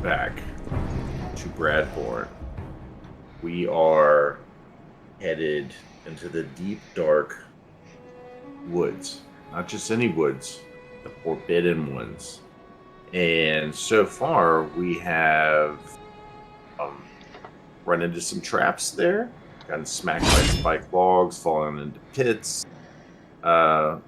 back to Bradborne. We are headed into the deep, dark woods. Not just any woods, the forbidden ones. And so far, we have run into some traps there, gotten smacked by spike logs, fallen into pits. Died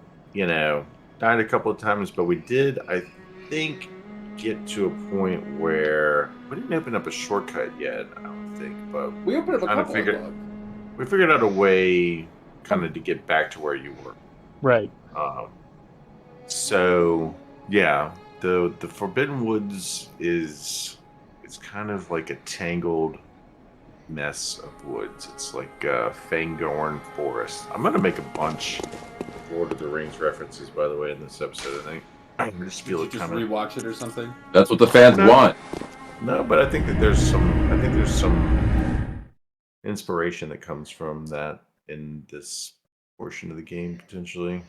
a couple of times, but we did, I think, get to a point where we didn't open up a shortcut yet, I don't think, but we opened up a couple of them. We figured out a way kind of to get back to where you were. Right. So yeah, the Forbidden Woods it's kind of like a tangled mess of woods. It's like Fangorn Forest. I'm gonna make a bunch of Lord of the Rings references, by the way, in this episode. I think I just feel it kind of rewatch it or something. That's what the fans want. No, but I think that there's some inspiration that comes from that in this portion of the game potentially.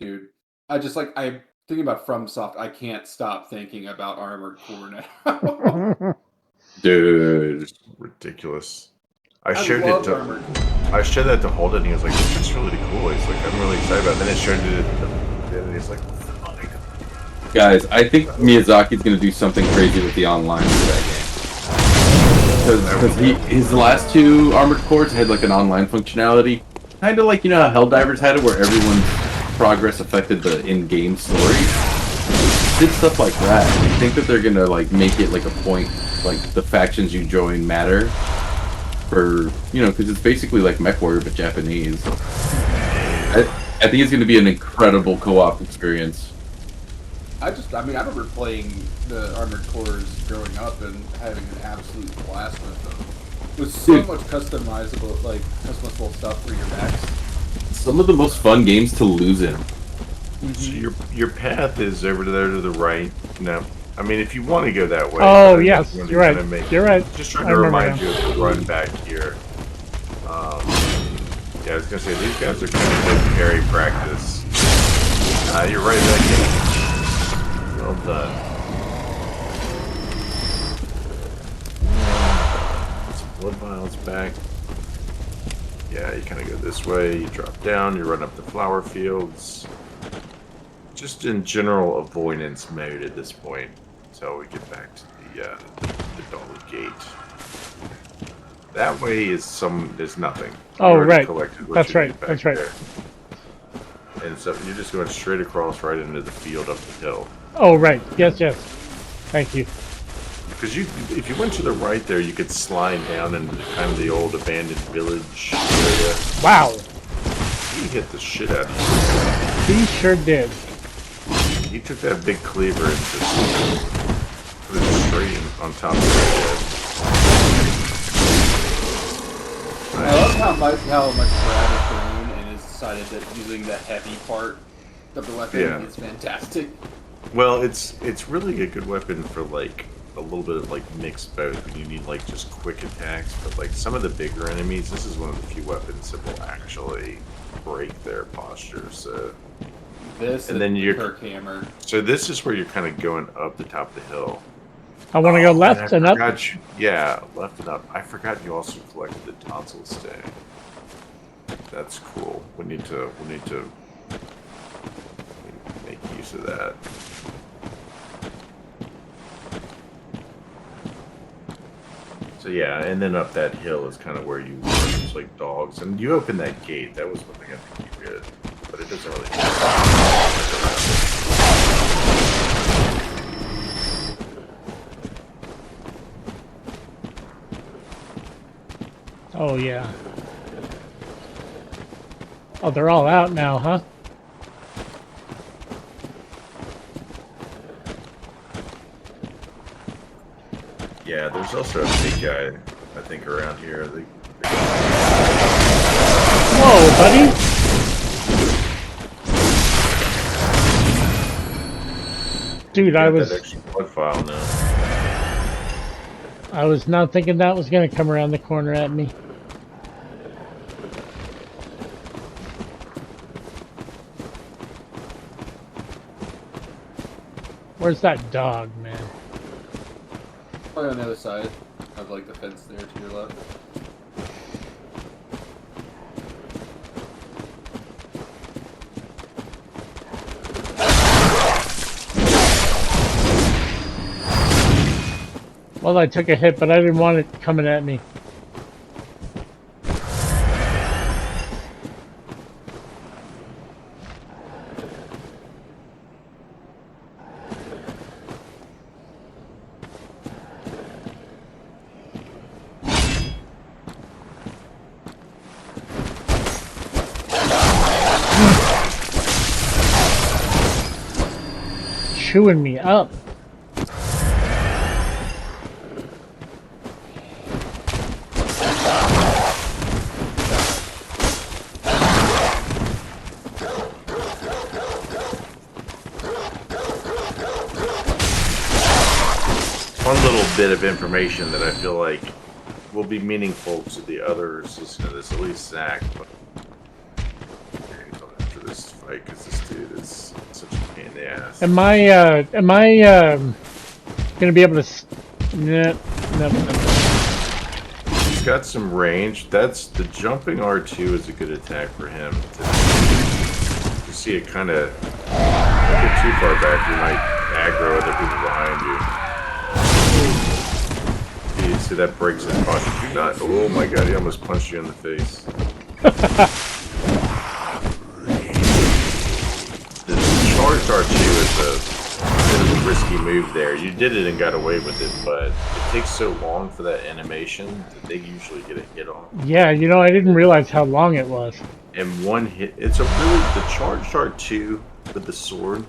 Dude, I'm thinking about FromSoft. I can't stop thinking about Armored Core now. Dude, it's ridiculous. I showed that to Holden. And he was like, "This is really cool." He's like, "I'm really excited about it." Then it showed it, and he's like, "Oh my god." Guys, I think Miyazaki's gonna do something crazy with the online for that game. Because his last two Armored Cores had like an online functionality, kind of like how Helldivers had it, where everyone's progress affected the in-game story. Did stuff like that. I think that they're gonna like make it like a point, like the factions you join matter. For because it's basically like MechWarrior but Japanese. I think it's going to be an incredible co-op experience. I remember playing the Armored Cores growing up and having an absolute blast with them. With so much customizable stuff for your mechs. Some of the most fun games to lose in. So your path is over there to the right. I mean, if you want to go that way. Oh, yes, you're right. You're right. Just trying to remind you of the run back here. Yeah, I was going to say, these guys are kind of good parry practice. You're right back in. Well done. Some blood vials back. Yeah, you kind of go this way, you drop down, you run up the flower fields. Just in general avoidance mode at this point. Until we get back to the Dollar Gate. That way is there's nothing. Oh, right. That's right. That's right. There. And so you're just going straight across right into the field up the hill. Oh, right. Yes, yes. Thank you. Because if you went to the right there, you could slide down into kind of the old abandoned village area. Wow. He hit the shit out of you. He sure did. He took that big cleaver and just put it straight on top of his head. I love how much Brad has grown and has decided that using the heavy part of the weapon is fantastic. Well, it's really a good weapon for like a little bit of like mixed both. You need like just quick attacks, but like some of the bigger enemies, this is one of the few weapons that will actually break their posture. So. This and then your Kirk hammer. So this is where you're kind of going up the top of the hill. I want to go left and up. Left and up. I forgot you also collected the tonsil stay. That's cool. We need to make use of that. So yeah, and then up that hill is kind of where you it's like dogs, and you open that gate. That was one thing I think you did. But it doesn't really Oh, yeah. Oh, they're all out now, huh? Yeah, there's also a big guy, I think, around here. Whoa, buddy! Dude, I was... That extra blood file now. I was not thinking that was going to come around the corner at me. Where's that dog, man? Probably on the other side of like the fence there to your left. Well, I took a hit, but I didn't want it coming at me. Chewing me up. One little bit of information that I feel like will be meaningful to the others listening to this, at least Zach. But after this fight, because this dude is such a pain in the ass. Am I gonna be able to? No. He's got some range. That's the jumping R2 is a good attack for him. You see it kind of get too far back, you might aggro other people behind you. You see that breaks his posture. Do not. Oh my god, he almost punched you in the face. The charged R2 is a bit of a risky move there. You did it and got away with it, but it takes so long for that animation that they usually get a hit on. Yeah, you know, I didn't realize how long it was. And one hit, it's a really, the charged R2 with the sword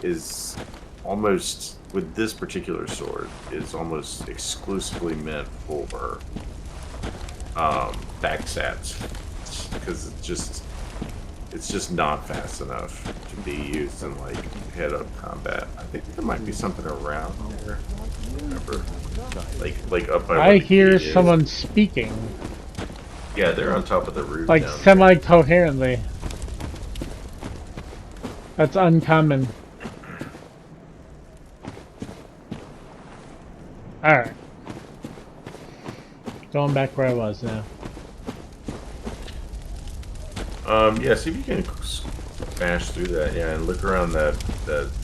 is almost, with this particular sword, is almost exclusively meant for backsats. Because it's just not fast enough to be used in like head-up combat. I think there might be something around there. Remember, like up by. I hear someone speaking. Yeah, they're on top of the roof. Like down there. semi-coherently. That's uncommon. Alright. Going back where I was now. Yeah, see if you can smash through that, yeah, and look around that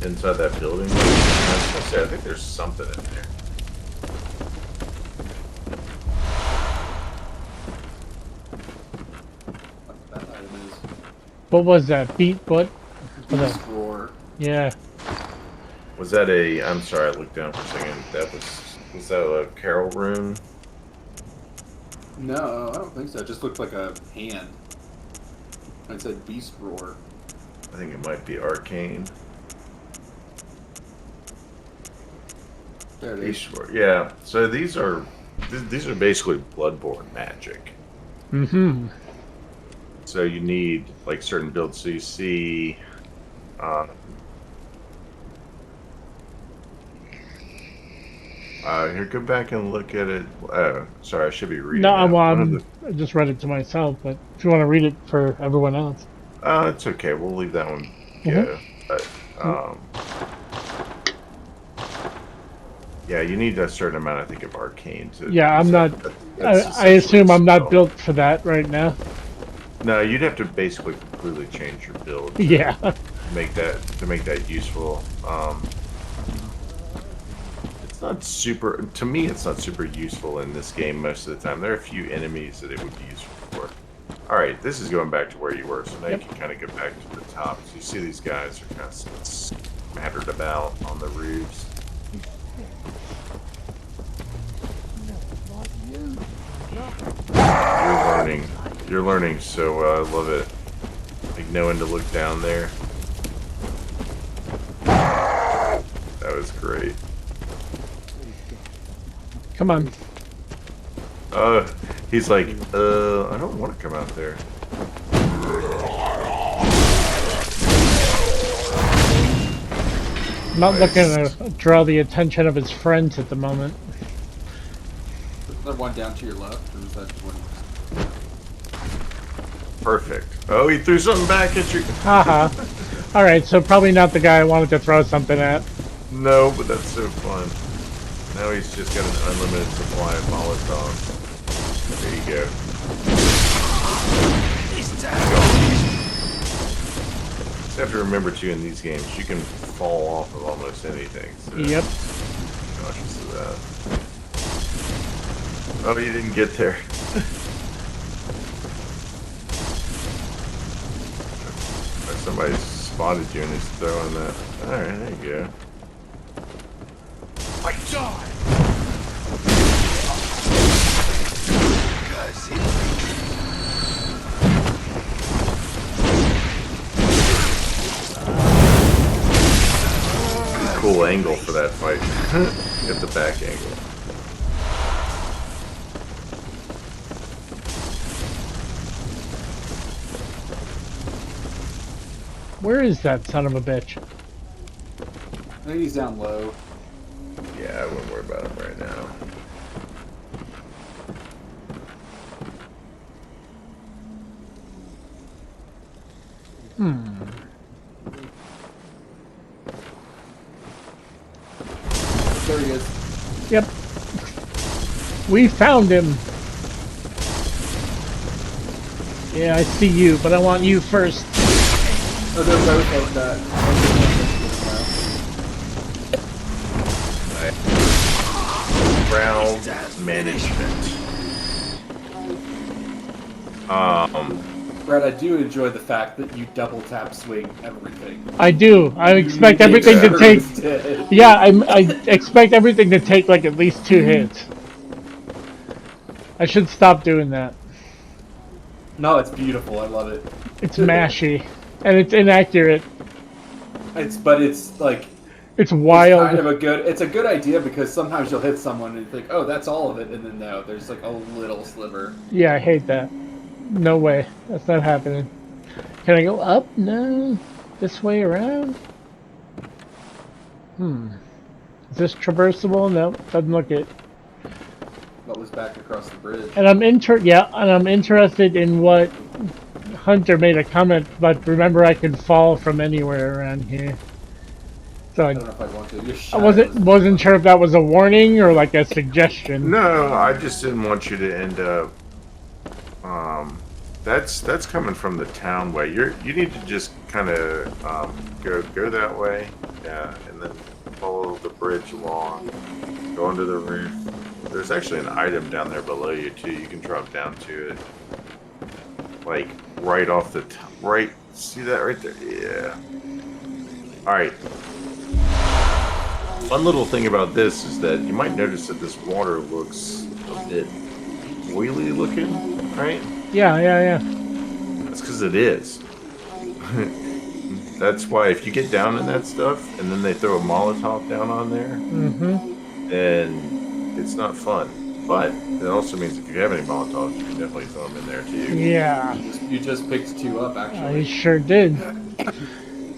inside that building. I was gonna say, I think there's something in there. That item is What was that? Beat what? Beast Roar. Yeah. Was that a? I'm sorry, I looked down for a second. That was that a Carol rune? No, I don't think so. It just looked like a hand. It said Beast Roar. I think it might be arcane. There it is. Beast Roar. Yeah. So these are basically Bloodborne magic. Mm-hmm. So you need like certain builds. So you see, here, go back and look at it. Sorry, I should be reading. No, that. well, I just read it to myself, but if you want to read it for everyone else. It's okay. We'll leave that one go. But, yeah, you need a certain amount, I think, of arcane to. Yeah, I'm not. I assume I'm not built for that right now. No, you'd have to basically completely change your build. To Yeah. Make that useful. It's not super. To me, it's not super useful in this game most of the time. There are a few enemies that it would be useful for. All right, this is going back to where you were, so now you can kind of get back to the top. So you see these guys are kind of scattered about on the roofs. You're learning, so I love it. Like knowing to look down there. That was great. Come on. He's like, I don't want to come out there. I'm not looking to draw the attention of his friends at the moment. Is there one down to your left, or is that one? Perfect. Oh, he threw something back at you. Haha. Alright, so probably not the guy I wanted to throw something at. No, but that's so fun. Now he's just got an unlimited supply of Molotovs. There you go. You have to remember too in these games, you can fall off of almost anything. So Yep. cautious of that. Oh, you didn't get there. Somebody spotted you and is throwing that. Alright, there you go. Fight! Cool angle for that fight. Get the back angle. Where is that son of a bitch? I think he's down low. Yeah, I wouldn't worry about him right now. There he is. Yep. We found him. Yeah, I see you, but I want you first. Oh, they're both like that. Round management. Brad, I do enjoy the fact that you double tap swing everything. I do. I expect everything to take. Yeah, I expect everything to take like at least 2 hits. I should stop doing that. No, it's beautiful. I love it. It's mashy, and it's inaccurate. But it's like It's it's wild. kind of it's a good idea because sometimes you'll hit someone and you think, oh, that's all of it, and then no, there's like a little sliver. Yeah, I hate that. No way. That's not happening. Can I go up? No. This way around? Is this traversable? No, doesn't look it. What was back across the bridge? And I'm interested in what Hunter made a comment, but remember I can fall from anywhere around here. So I don't know if I want to. Your I shadow wasn't sure if that was a warning or like a suggestion. No, I just didn't want you to end up. That's coming from the town way. You need to just kind of go that way, yeah, and then follow the bridge along, go into the roof. There's actually an item down there below you too. You can drop down to it, like right off the right. See that right there? Yeah. All right. One little thing about this is that you might notice that this water looks a bit oily looking, right? Yeah. That's because it is. That's why if you get down in that stuff and then they throw a Molotov down on there, then it's not fun. But it also means if you have any Molotovs, you can definitely throw them in there too. Yeah. You just picked 2 up, I actually. sure did.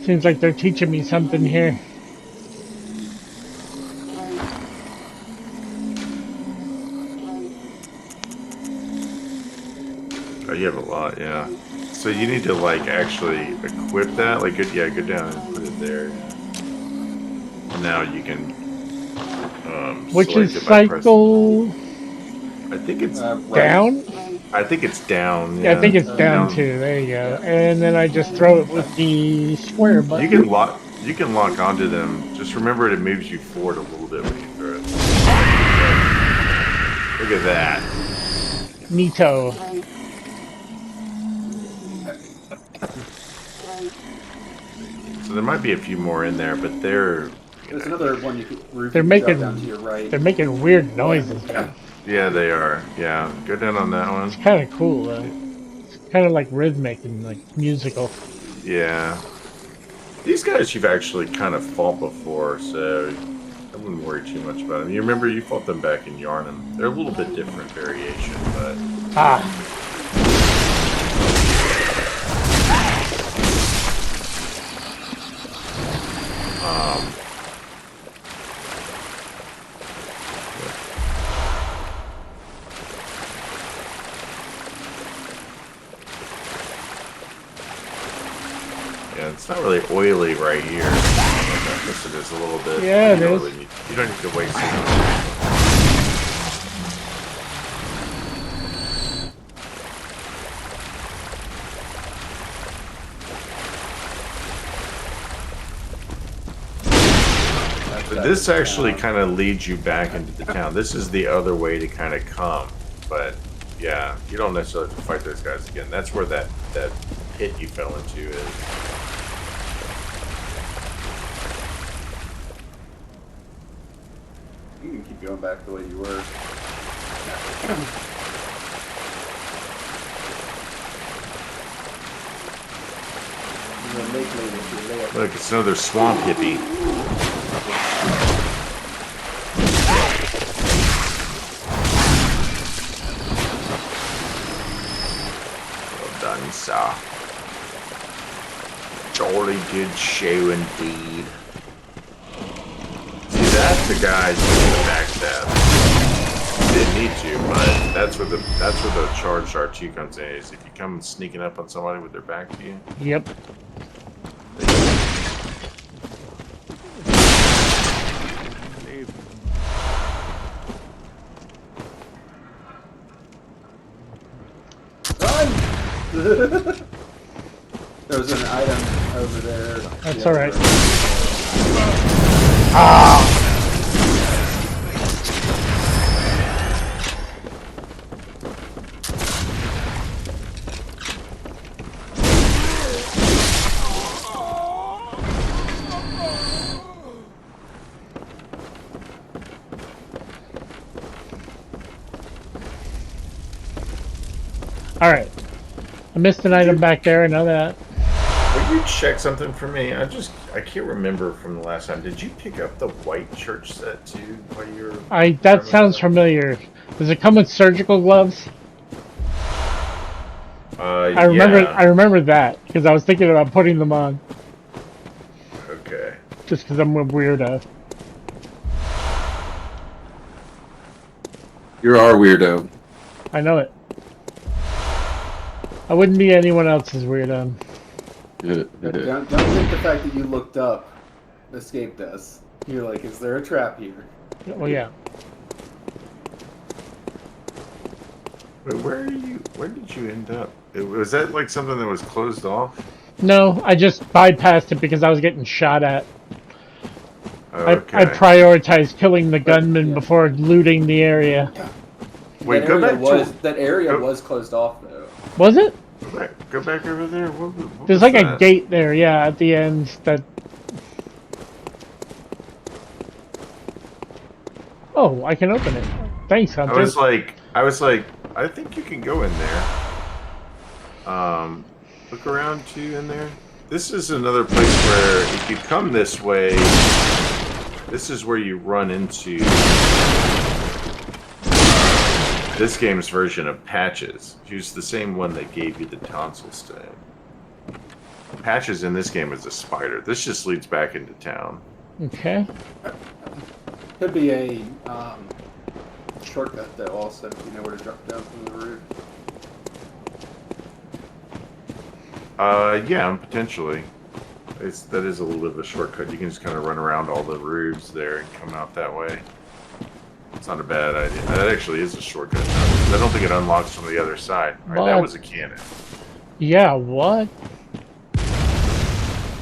Seems like they're teaching me something here. Oh, you have a lot, yeah. So you need to like actually equip that. Like, go down and put it there. And now you can. Which select is it by cycle I think it's Right. down? I think it's down. Yeah, I think it's down. down too. There you go. And then I just throw it with the square button. You can lock onto them. Just remember it moves you forward a little bit when you throw it. Look at that. Neato. So there might be a few more in there, but they're There's another one you could roof They're you can drop making- down to your right. They're making weird noises. yeah, they are. Yeah, go down on that one. It's kind of cool though. It's kind of like rhythmic and like musical. Yeah. These guys you've actually kind of fought before, so I wouldn't worry too much about them. You remember you fought them back in Yarnum. They're a little bit different variation, but Ah. yeah, it's not really oily right here. Like this it is a little bit. Yeah, it you don't is. really need, you don't need to waste it. But this actually kind of leads you back into the town. This is the other way to kind of come. But yeah, you don't necessarily have to fight those guys again. That's where that pit you fell into is. You can keep going back the way you were. Look, it's another swamp hippie. Well done, sir. Jolly good show indeed. See, that's the guy doing the backstab. Didn't need to, but that's where the charged R2 comes in. Is if you come sneaking up on somebody with their back to you. Yep. There was an item over there. That's alright. Ah! Alright. I missed an item back there, I know that. Will you check something for me? I can't remember from the last time. Did you pick up the white church set too while you were... That sounds familiar. Does it come with surgical gloves? I remember that, because I was thinking about putting them on. Okay. Just because I'm a weirdo. You're our weirdo. I know it. I wouldn't be anyone else's weirdo. Don't think the fact that you looked up escaped us. You're like, is there a trap here? Well, yeah. Wait, where did you end up? Was that like something that was closed off? No, I just bypassed it because I was getting shot at. Okay. I prioritized killing the gunman before looting the area. Wait, that area was closed off though. Was it? Go back over there. What There's was like that? a gate there, yeah, at the end that... Oh, I can open it. Thanks, Hunter. I was like, I think you can go in there. Look around too in there. This is another place where if you come this way, this is where you run into this game's version of Patches. Use the same one that gave you the tonsil stab. Patches in this game is a spider. This just leads back into town. Okay. Could be a shortcut though also, if you know where to drop down from the roof. Yeah, potentially. That is a little bit of a shortcut. You can just kind of run around all the roofs there and come out that way. It's not a bad idea. That actually is a shortcut. I don't think it unlocks from the other side. All right, that was a cannon. Yeah, what?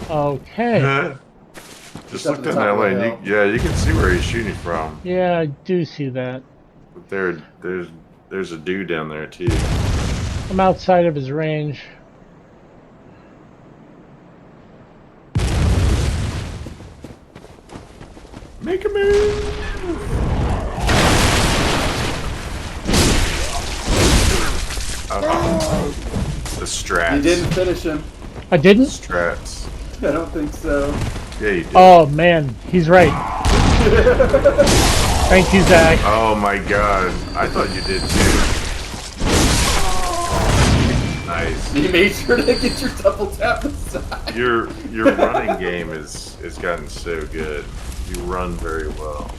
Okay. Just look down that lane. You can see where he's shooting from. Yeah, I do see that. But there's a dude down there too. I'm outside of his range. Make a move! The strats. You didn't finish him. I didn't? Strats. I don't think so. Yeah, you did. Oh, man. He's right. Thank you, Zach. Oh my god. I thought you did too. Nice. You made sure to get your double tap aside. Your running game has gotten so good. You run very well.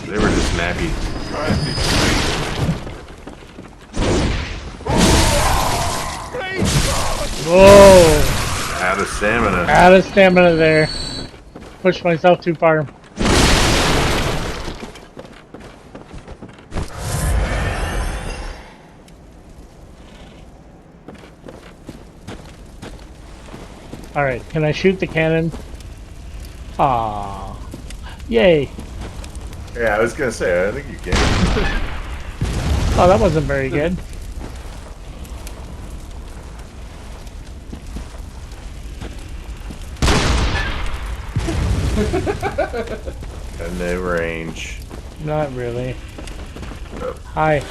They were just nappy. Whoa! Out of stamina. Out of stamina there. Pushed myself too far. Alright, can I shoot the cannon? Ah, yay! Yeah, I was gonna say, I think you can. Oh, that wasn't very good. Got no range. Not really. Oh. Hi.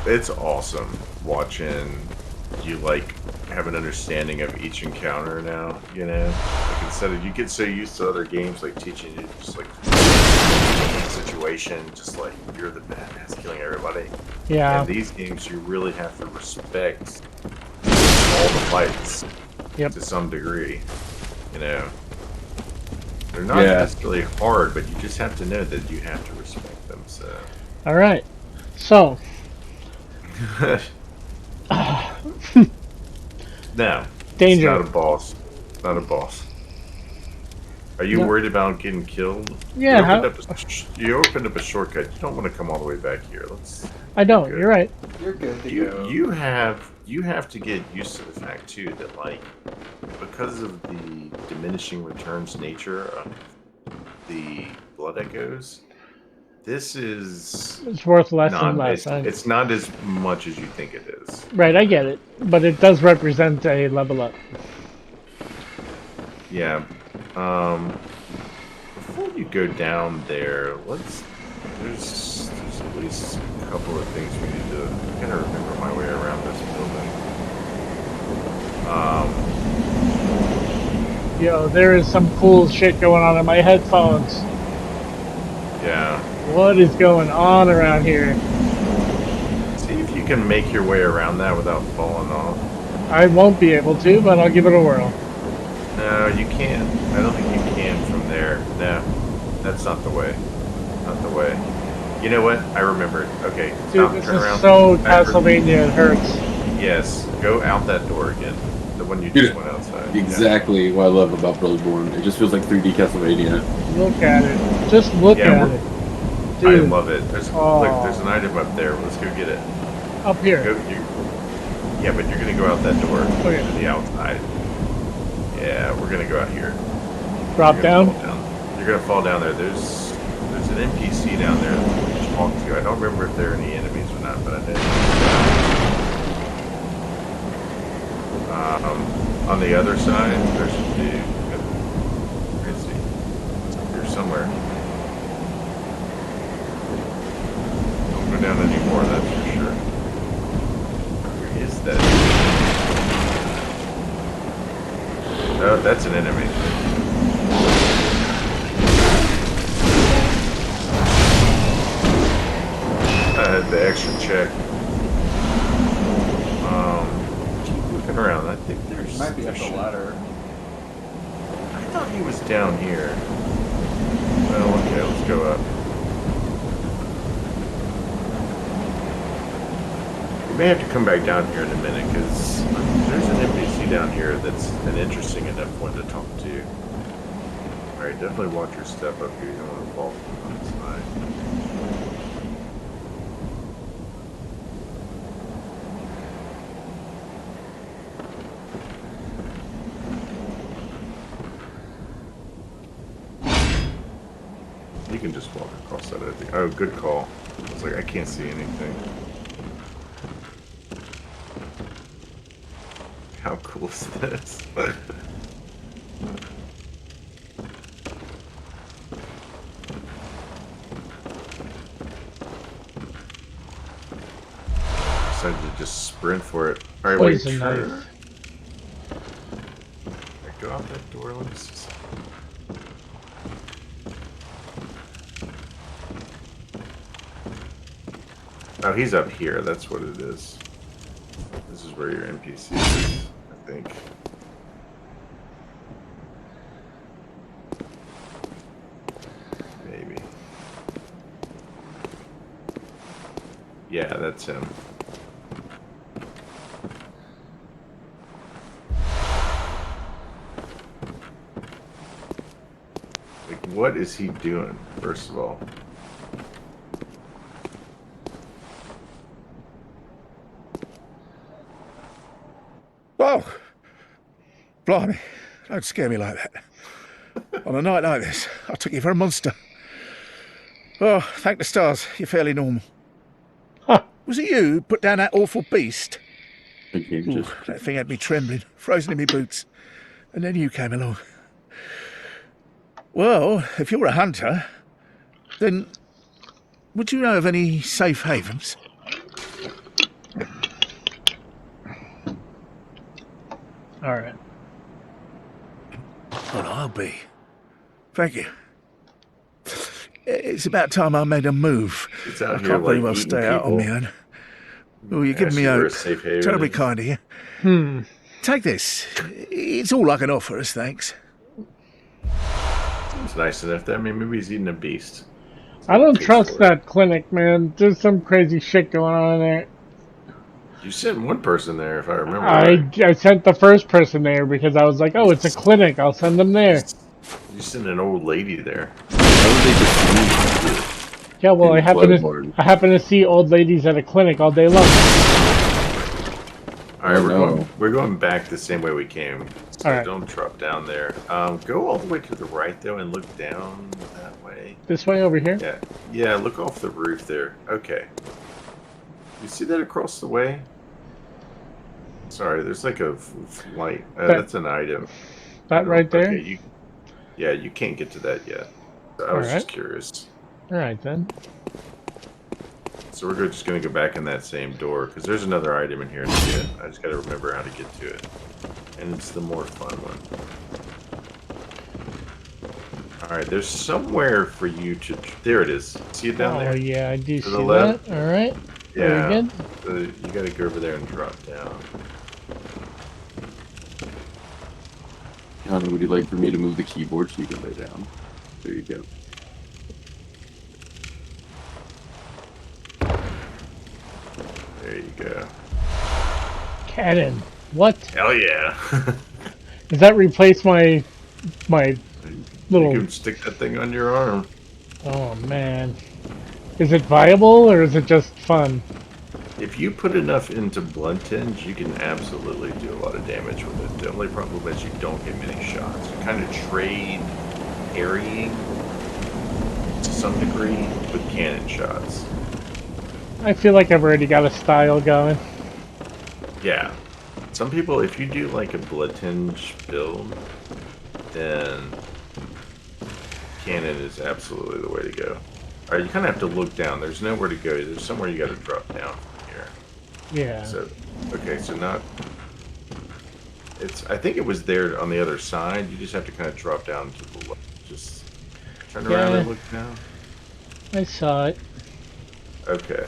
It's awesome watching you like have an understanding of each encounter now, you know? Like instead of you get so used to other games like teaching you just like situation, just like you're the badass killing everybody. Yeah. And these games you really have to respect all the fights to some degree. You know. They're not necessarily hard, but you just have to know that you have to respect them, so Alright. So no. Danger. It's not a boss. It's not a boss. Are you worried about getting killed? Yeah. You opened up a shortcut. You don't want to come all the way back here. I don't. You're right. You're good to go. You have to get used to the fact too that like because of the diminishing returns nature of the blood echoes, this is It's worth less and less. It's not as much as you think it is. Right, I get it, but it does represent a level up. Yeah. Before you go down there, there's at least a couple of things we need to. I gotta remember my way around this building. Yo, there is some cool shit going on in my headphones. Yeah. What is going on around here? See if you can make your way around that without falling off. I won't be able to, but I'll give it a whirl. No, you can't. I don't think you can from there. No, that's not the way. Not the way. You know what? I remembered. Okay, Dude, stop, this turn is around. so Castlevania, it hurts. Yes, go out that door again. The one you just went outside. Exactly what I love about Bradborne. It just feels like 3D Castlevania. Look at it. Just look at it. Dude. I love it. Look, there's an item up there. Let's go get it. Up here. Yeah, but you're gonna go out that door Okay. to the outside. Yeah, we're gonna go out here. Drop down? You're gonna fall down there. There's an NPC down there that you talk to. I don't remember if there are any enemies or not, but I did. On the other side, there's a dude. Where is he? It's up here somewhere. Don't go down anymore, that's for sure. Where is that? Oh, that's an enemy. I had the extra check. Keep looking around. I think there's... Might be up the ladder. I thought he was down here. Well, okay, let's go up. We may have to come back down here in a minute, because there's an NPC down here that's an interesting enough one to talk to. Alright, definitely watch your step up here. You don't want to fall from the side. You can just walk across that, I think. Oh, good call. I was like, I can't see anything. How cool is this? Decided to just sprint for it. Alright, wait. Poison knife. Go out that door. Let me see something. Oh, he's up here. That's what it is. This is where your NPC is, I think. Yeah, that's him. Like, what is he doing, first of all? Whoa! Blimey, don't scare me like that. On a night like this, I took you for a monster. Oh, thank the stars, you're fairly normal. Huh. Was it you who put down that awful beast? The game Ooh, just that thing had me trembling, frozen in my boots. And then you came along. Well, if you're a hunter, then would you know of any safe havens? Alright. Well, I'll be. Thank you. It's about time I made a move. It's out I here, can't very like, well eating stay out on people. my own. Oh, you're giving Ask me you where a hope. safe haven Terribly is. kind of you. Hmm. Take this. It's all I can offer us, thanks. Seems nice enough. I mean, maybe he's eating a beast. I don't Takes trust for it. that clinic, man. There's some crazy shit going on in there. You sent one person there, if I remember right. I sent the first person there because I was like, oh, it's a clinic. I'll send them there. You sent an old lady there. how would they just leave Yeah, well, in Bloodborne? I happen to see old ladies at a clinic all day long. All right, no. we're going back the same way we came. So All right. don't drop down there. Go all the way to the right though, and look down that way. This way over here? Yeah, yeah. Look off the roof there. Okay. You see that across the way? Sorry, there's like a light. That's an item. That right there? Okay, you can't get to that yet. So I was Alright. just curious. Alright then. So we're just going to go back in that same door, because there's another item in here to get. I just got to remember how to get to it. And it's the more fun one. Alright, there's somewhere for you to... There it is. See it down there? Oh yeah, I do To see the left? that. Alright. Yeah. Very good. So you got to go over there and drop down. John, would you like for me to move the keyboard so you can lay down? There you go. There you go. Cannon. What? Hell yeah. Does that replace my You little... can stick that thing on your arm. Oh man. Is it viable or is it just fun? If you put enough into blunt tinge, you can absolutely do a lot of damage with it. The only problem is you don't get many shots. You kind of trade parrying to some degree with cannon shots. I feel like I've already got a style going. Yeah. Some people, if you do like a blood tinge build, then cannon is absolutely the way to go. Alright, you kind of have to look down. There's nowhere to go. There's somewhere you got to drop down from here. Yeah. So, okay, so not... It's. I think it was there on the other side. You just have to kind of drop down to the left. Just turn around and look down. I saw it. Okay.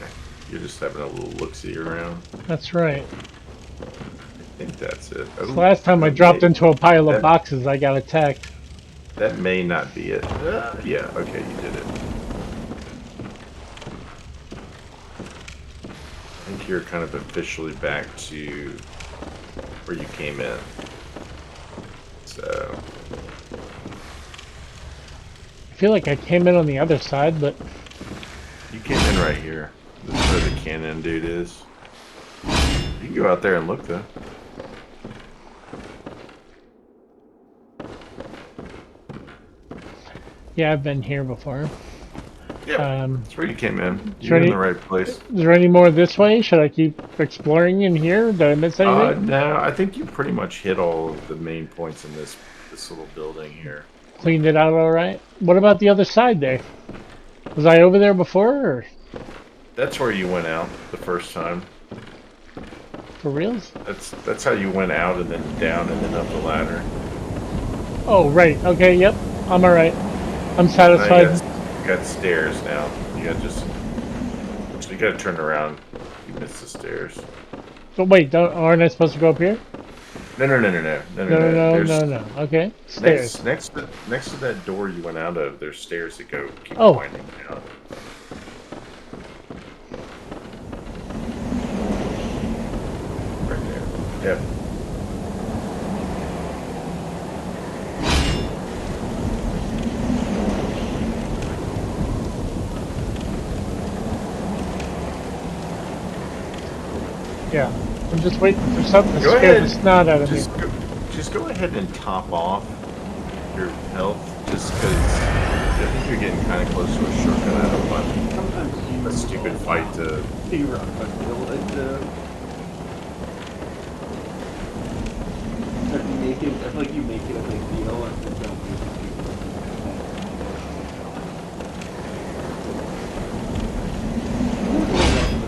You're just having a little look-see around. That's right. I think that's it. So last time I dropped into a pile of boxes, I got attacked. That may not be it. Yeah, okay, you did it. I think you're kind of officially back to where you came in. So... I feel like I came in on the other side, but... You came in right here. This is where the cannon dude is. You can go out there and look, though. Yeah, I've been here before. Yeah, that's where you came in. is You're there in any- the right place. Is there any more this way? Should I keep exploring in here? Did I miss anything? No, I think you pretty much hit all of the main points in this little building here. Cleaned it out all right? What about the other side there? Was I over there before, or That's where you went out the first time. for reals? That's how you went out and then down and then up the ladder. Oh, right. Okay, yep. I'm alright. I'm Now satisfied. you got stairs now. You got just... So you gotta turn around. You missed the stairs. But wait, aren't I supposed to go up here? No. No. Okay. Stairs. Next to that door you went out of, there's stairs that keep Oh. winding down. Yep. Yeah. I'm just waiting for something to Go scare ahead. the snot out of me. Just go ahead and top off your health, just because I think you're getting kind of close to a shortcut. I don't want Sometimes you a stupid fight to. figure out how to build it. If you make it, I feel like you make it a big deal and then don't make it big.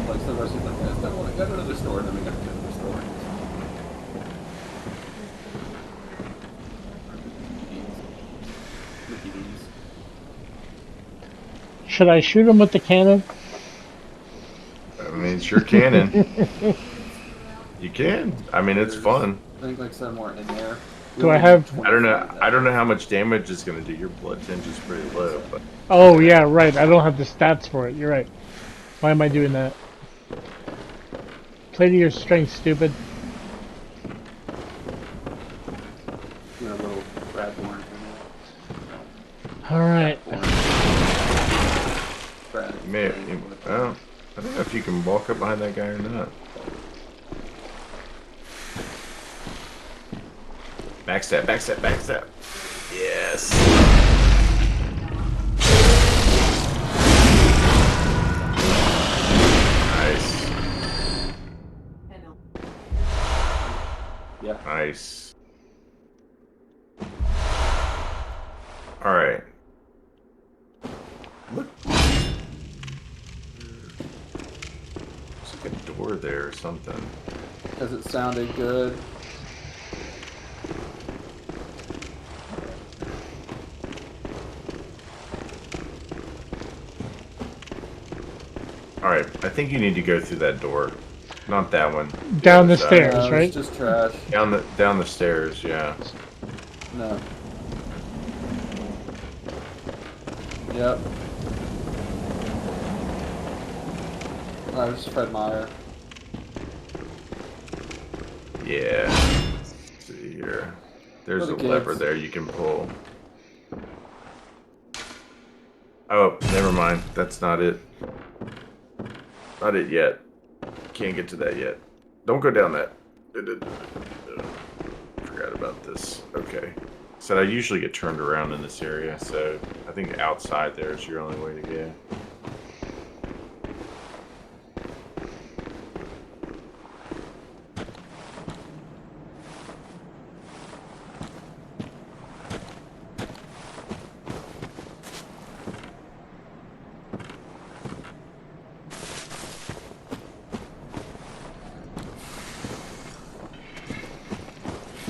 Like some of us like that. I want to go to another store, and then we got to go to the store. Mickey D's. Should I shoot him with the cannon? I mean, sure cannon. You can. I mean, it's fun. I think like somewhere in there. Do I have- I don't know. I don't know how much damage it's going to do. Your blood tinge is pretty low, but Oh, yeah, right. I don't have the stats for it. You're right. Why am I doing that? Play to your strength, stupid. You know, a little Bradborne. Alright. Brad. you may. Well, I don't know if you can walk up behind that guy or not. Backstep, backstep, backstep. Yes. Nice. Yeah. Nice. All right. Look. There's like a door there or something. Because it sounded good. All right. I think you need to go through that door. Not that one. Down the other side. stairs. No, right? it's just trash. Down the stairs. Yeah. No. Yep. Alright, this is Fred Meyer. Yeah. Let's see here. There's For a the lever kids. there you can pull. Oh, never mind. That's not it. Not it yet. Can't get to that yet. Don't go down that. Forgot about this. Okay. So I usually get turned around in this area, so I think outside there is your only way to go.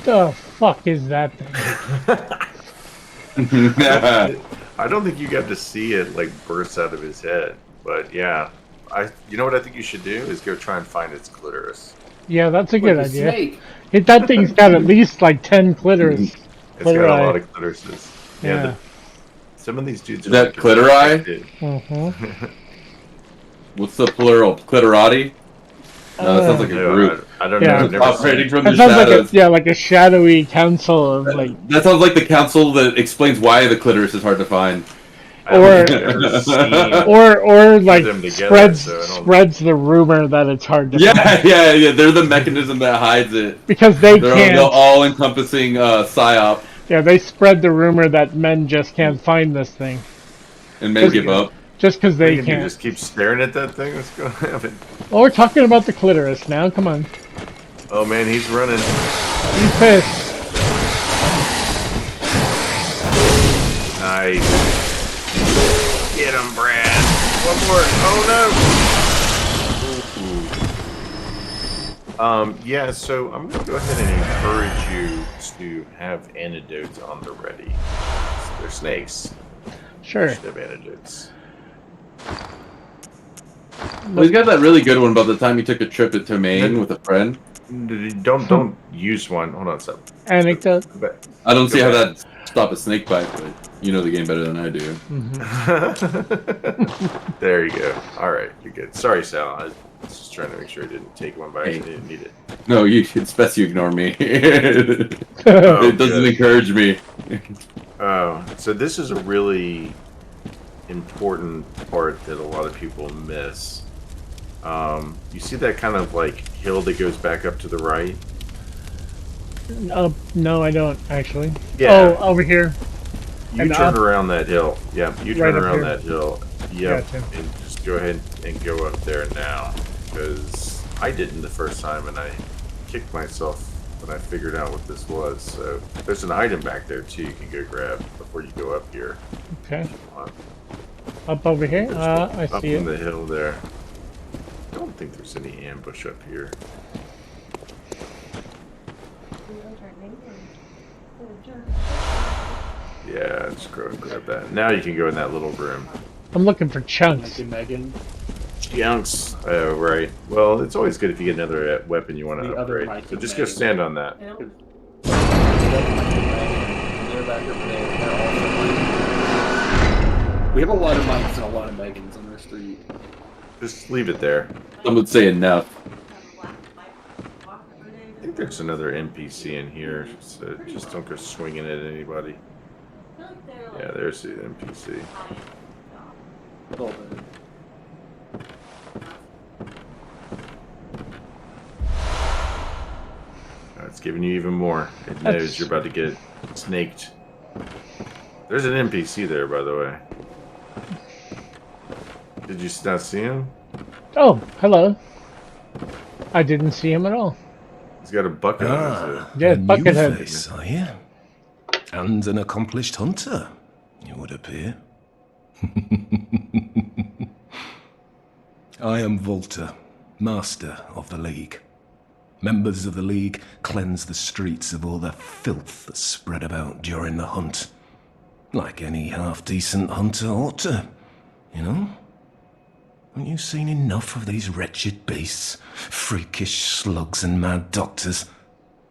The fuck is that thing? I don't think you got to see it like burst out of his head, but yeah, you know what I think you should do is go try and find its clitoris. Yeah, that's a good Like a idea. snake. That thing's got at least like 10 clitoris. It's got a Clitori. lot of clitorises. Yeah. Some of these dudes are Is that like clitori? infected. Mm-hmm. What's the plural? Clitorati? No, that sounds like a No, group. I don't Yeah. know. I've never Operating seen- from That the sounds like shadows. like a shadowy council of like, That sounds like the council that explains why the clitoris is hard to find. I don't Or- think I've ever seen or like them together, so I don't- spreads the rumor that it's hard to find. Yeah. They're the mechanism that hides it. Because they They're can't. the all-encompassing psyop, Yeah, they spread the rumor that men just can't find this thing. and men give up. Just because they You can't. just keep staring at that thing. What's going to happen? Well, we're talking about the clitoris now. Come on. Oh man, he's running. He's pissed. Nice. Get him, Brad. One more. Oh no. Yeah, so I'm gonna go ahead and encourage you to have antidotes on the ready. They're snakes. Sure. You should have antidotes. Well, he's got that really good one about the time he took a trip to Maine with a friend. Don't use one. Hold on, stop. Anecdote. I don't see Go how back. that stop a snake bite, but you know the game better than I do. There you go. All right, you're good. Sorry, Sal. I was just trying to make sure I didn't take one by accident. I didn't need it. No, it's best you ignore me. Oh, It doesn't good. encourage me. Oh, so this is a really important part that a lot of people miss. You see that kind of like hill that goes back up to the right? No, I don't actually. Yeah. Oh, over here. You And turn up? around that hill. Yeah, you Right turn up around here. that hill. Yep. Gotcha. And just go ahead and go up there now. Because I didn't the first time and I kicked myself when I figured out what this was. So there's an item back there too you can go grab before you go up here. Okay. Uh, Up over here. There's I up see on it. the hill there. I don't think there's any ambush up here. Yeah, just go and grab that. Now you can go in that little room. I'm looking for chunks. Megan. Yunks. Oh, right. Well, it's always good if you get another weapon you want to The other upgrade. mic So is just go Megan. stand on that. They're back over there. They're also we have a lot of mics and a lot of Megans on our street. Just leave it there. Some would say enough. I think there's another NPC in here, so just don't go swinging at anybody. Yeah, there's the NPC. A little bit. It's giving you even more. It That's- knows you're about to get snaked. There's an NPC there, by the way. Did you not see him? Oh, hello. I didn't see him at all. He's got a bucket on his head. Yeah, a new Buckethead. face, are you? And an accomplished hunter, it would appear. I am Volta, master of the League. Members of the League cleanse the streets of all the filth that's spread about during the hunt. Like any half-decent hunter ought to, you know? Haven't you seen enough of these wretched beasts? Freakish slugs and mad doctors.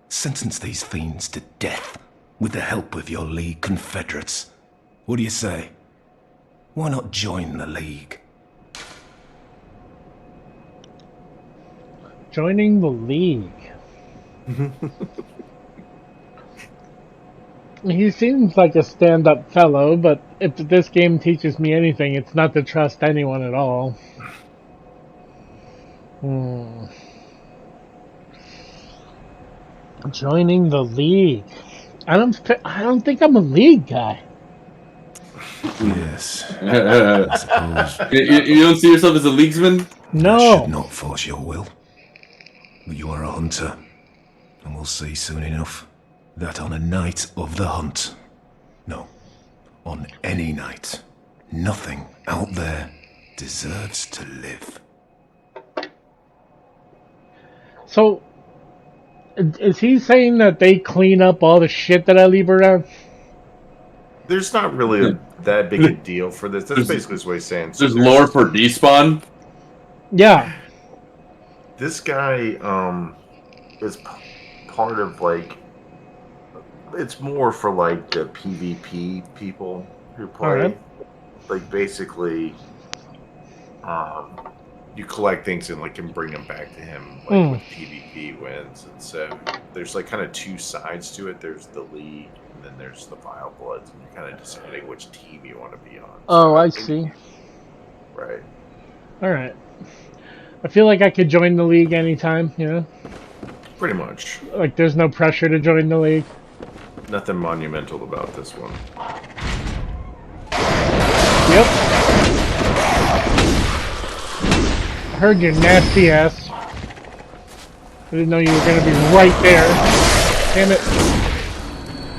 Sentence these fiends to death with the help of your League confederates. What do you say? Why not join the League? Joining the League. He seems like a stand-up fellow, but if this game teaches me anything, it's not to trust anyone at all. Joining the League. I don't think I'm a League guy. Yes, you, I suppose you don't see yourself as a leaguesman? I No. should not force your will. But you are a hunter, and we'll see soon enough that on a night of the hunt, no, on any night, nothing out there deserves to live. So, is he saying that they clean up all the shit that I leave around? There's not really that big a deal for this. That's basically what he's saying. So There's lore for despawn. Yeah. This guy is part of like, it's more for like the PvP people who play. Alright. Like basically, you collect things and like can bring them back to him like with PvP wins. And so there's like kind of two sides to it. There's the League and then there's the Vile Bloods, and you're kind of deciding which team you want to be on. Oh, So I think- see. Right. Alright. I feel like I could join the League anytime, you know? Pretty much. Like, there's no pressure to join the League. Nothing monumental about this one. Yep. I heard your nasty ass. I didn't know you were gonna be right there. Damn it.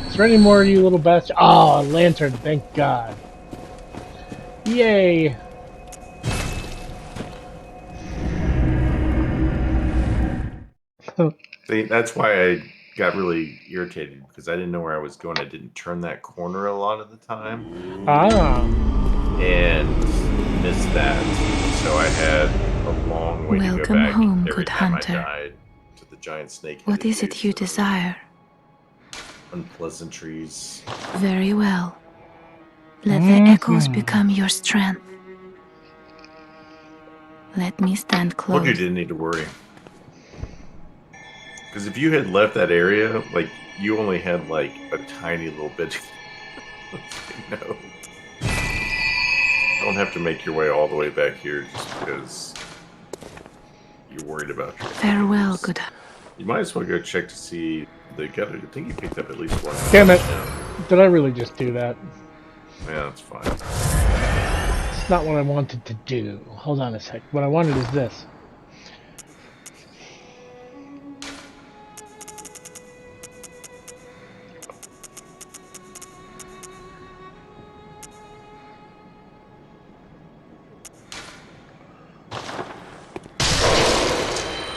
Is there any more of you little bastard? Oh, a lantern, thank God. Yay. See, that's why I got really irritated because I didn't know where I was going. I didn't turn that corner a lot of the time Ah. and missed that. So I had a long way to go Welcome back home, every good time hunter. I died to the the giant snake. What is it you desire? Unpleasantries. Very well. Let the echoes become your strength. Let me stand Told you close. didn't need to worry. Because if you had left that area, like, you only had, like, a tiny little bit. No. Don't have to make your way all the way back here just because you're worried about your Farewell, enemies. good. You might as well go check to see the gutter. I think you picked up at least one. Damn it. Yeah, Did I really just do that? that's fine. It's not what I wanted to do. Hold on a sec. What I wanted is this.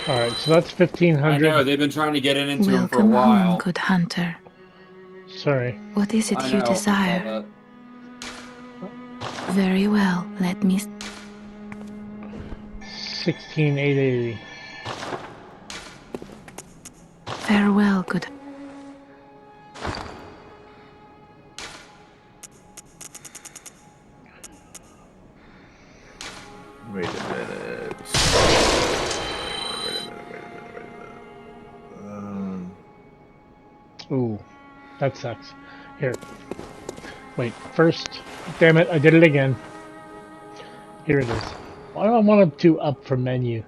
Alright, so that's I 1500. know, they've been trying to get into him for a Welcome while. home, good hunter. Sorry. What is it I you know, I saw desire? that. Very well. Let me. 16880. Farewell, good. Wait a minute. Ooh, that sucks. Here. Wait, first. Damn it, I did it again. Here it is. Why do I want to up from menu?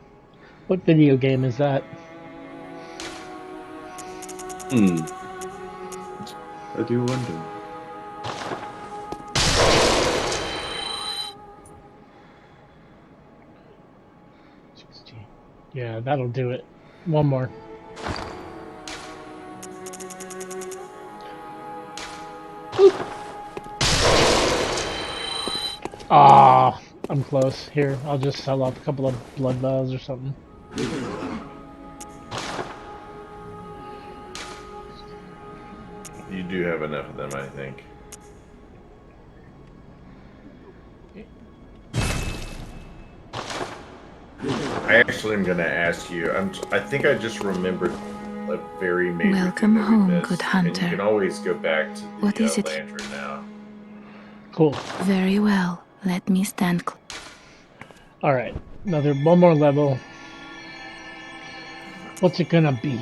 What video game is that? I do wonder. Yeah, that'll do it. One more. Ah, I'm close. Here, I'll just sell off a couple of blood vials or something. You do have enough of them, I think. I actually am going to ask you. I think I just remembered a very major Welcome thing that we home, missed, good and hunter. you can always go back to the What is it? lantern now. Cool. Very well. Let me stand close. Alright, one more level. What's it gonna be?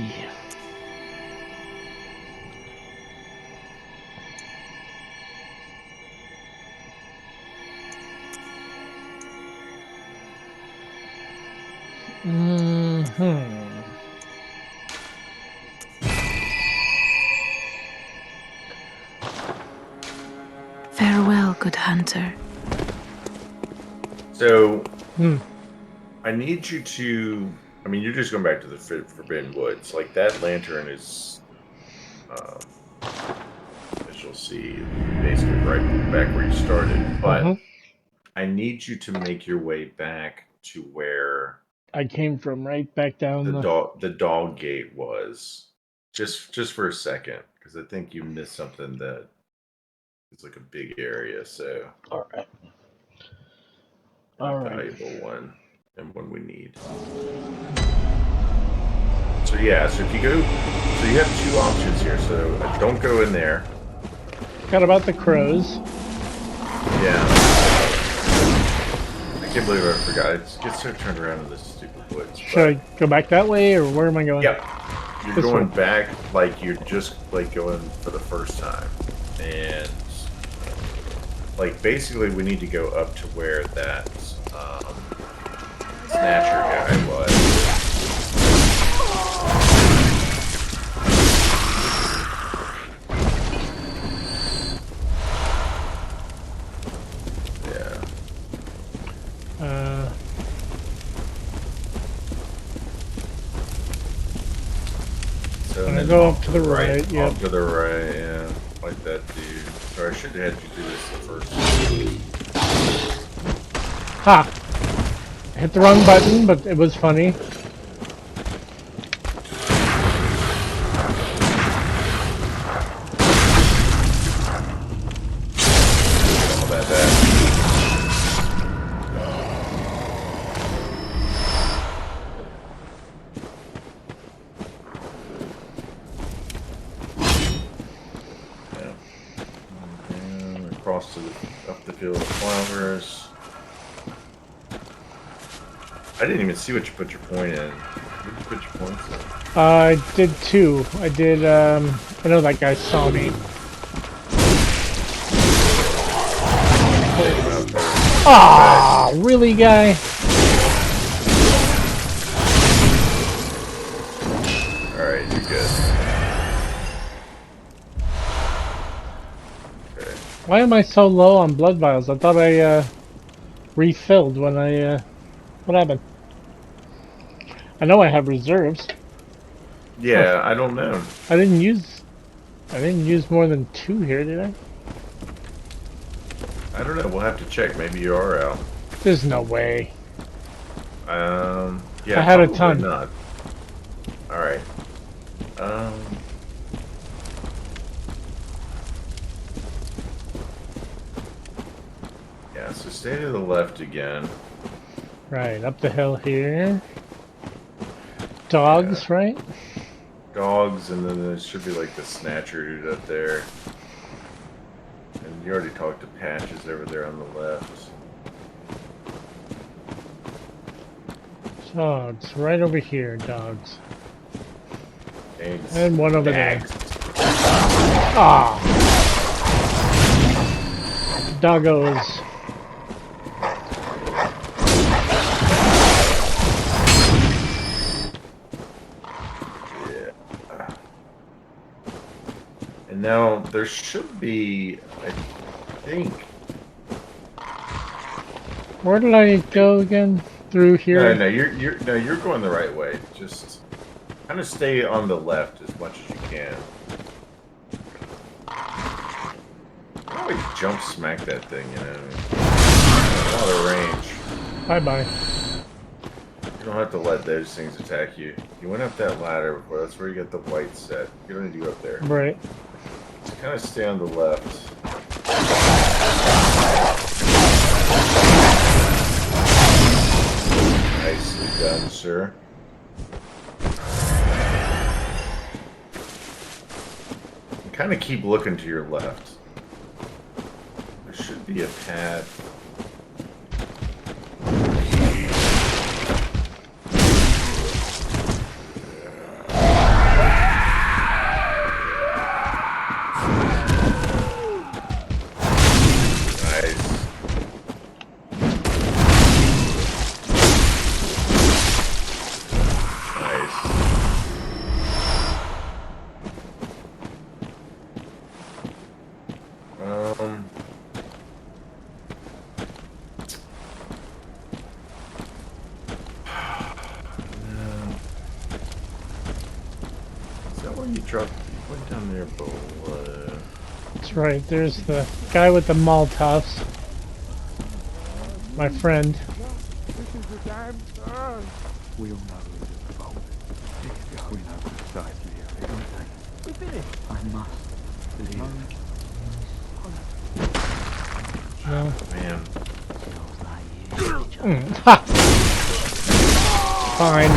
Farewell, good hunter. So, I need you to. I mean, you're just going back to the Forbidden Woods. Like, that lantern is, as you'll see, basically right back where you started. But I need you to make your way back to where I came from right back down the dog gate was. Just for a second, because I think you missed something that is like a big area. So, Alright. a valuable one and one we need. So yeah, so if you go, so you have two options here. So don't go in there. Forgot about the crows. Yeah. I can't believe I forgot. I just get so turned around in this stupid woods. Should I go back that way, or where am I going? Yep. You're This going way. back like you're just like going for the first time. And like basically we need to go up to where that Snatcher guy was. Yeah. So I'm then gonna go off up to the right, yep. Off to the right, yeah. Like that dude. Sorry, I should have had you do this the first time. Ha! I hit the wrong button, but it was funny. All that. across to up the field of flowers. I didn't even see what you put your point in. Where did you put your points in? I did 2. I did, I know that guy saw me. Ah, really, guy? Alright, you're good. Okay. Why am I so low on blood vials? I thought I, refilled when I, what happened? I know I have reserves. Yeah, I don't know. I didn't use more than 2 here, did I? I don't know. We'll have to check. Maybe you are out. There's no way. Yeah, I had a probably ton. not. Alright. Yeah, so stay to the left again. Right, up the hill here. Dogs, right? Dogs, and then there should be like the snatcher dude up there. And you already talked to Patches over there on the left. Dogs, right over here, dogs. Thanks. And one over there. Dags. Ah! Doggos. And now there should be, I think. Where did I go again? Through here? No, you're going the right way. Just kind of stay on the left as much as you can. Always jump smack that thing, you know. A lot of range. Bye bye. You don't have to let those things attack you. You went up that ladder before. That's where you got the white set. You don't need to go up there. Right. Just kind of stay on the left. Nicely done, sir. And kind of keep looking to your left. There should be a path. Went down there below. That's right, there's the guy with the Molotovs. My friend. We all know who's involved. We know precisely how they're going to take. We finished. I must leave. No. Man. Ha! Fine.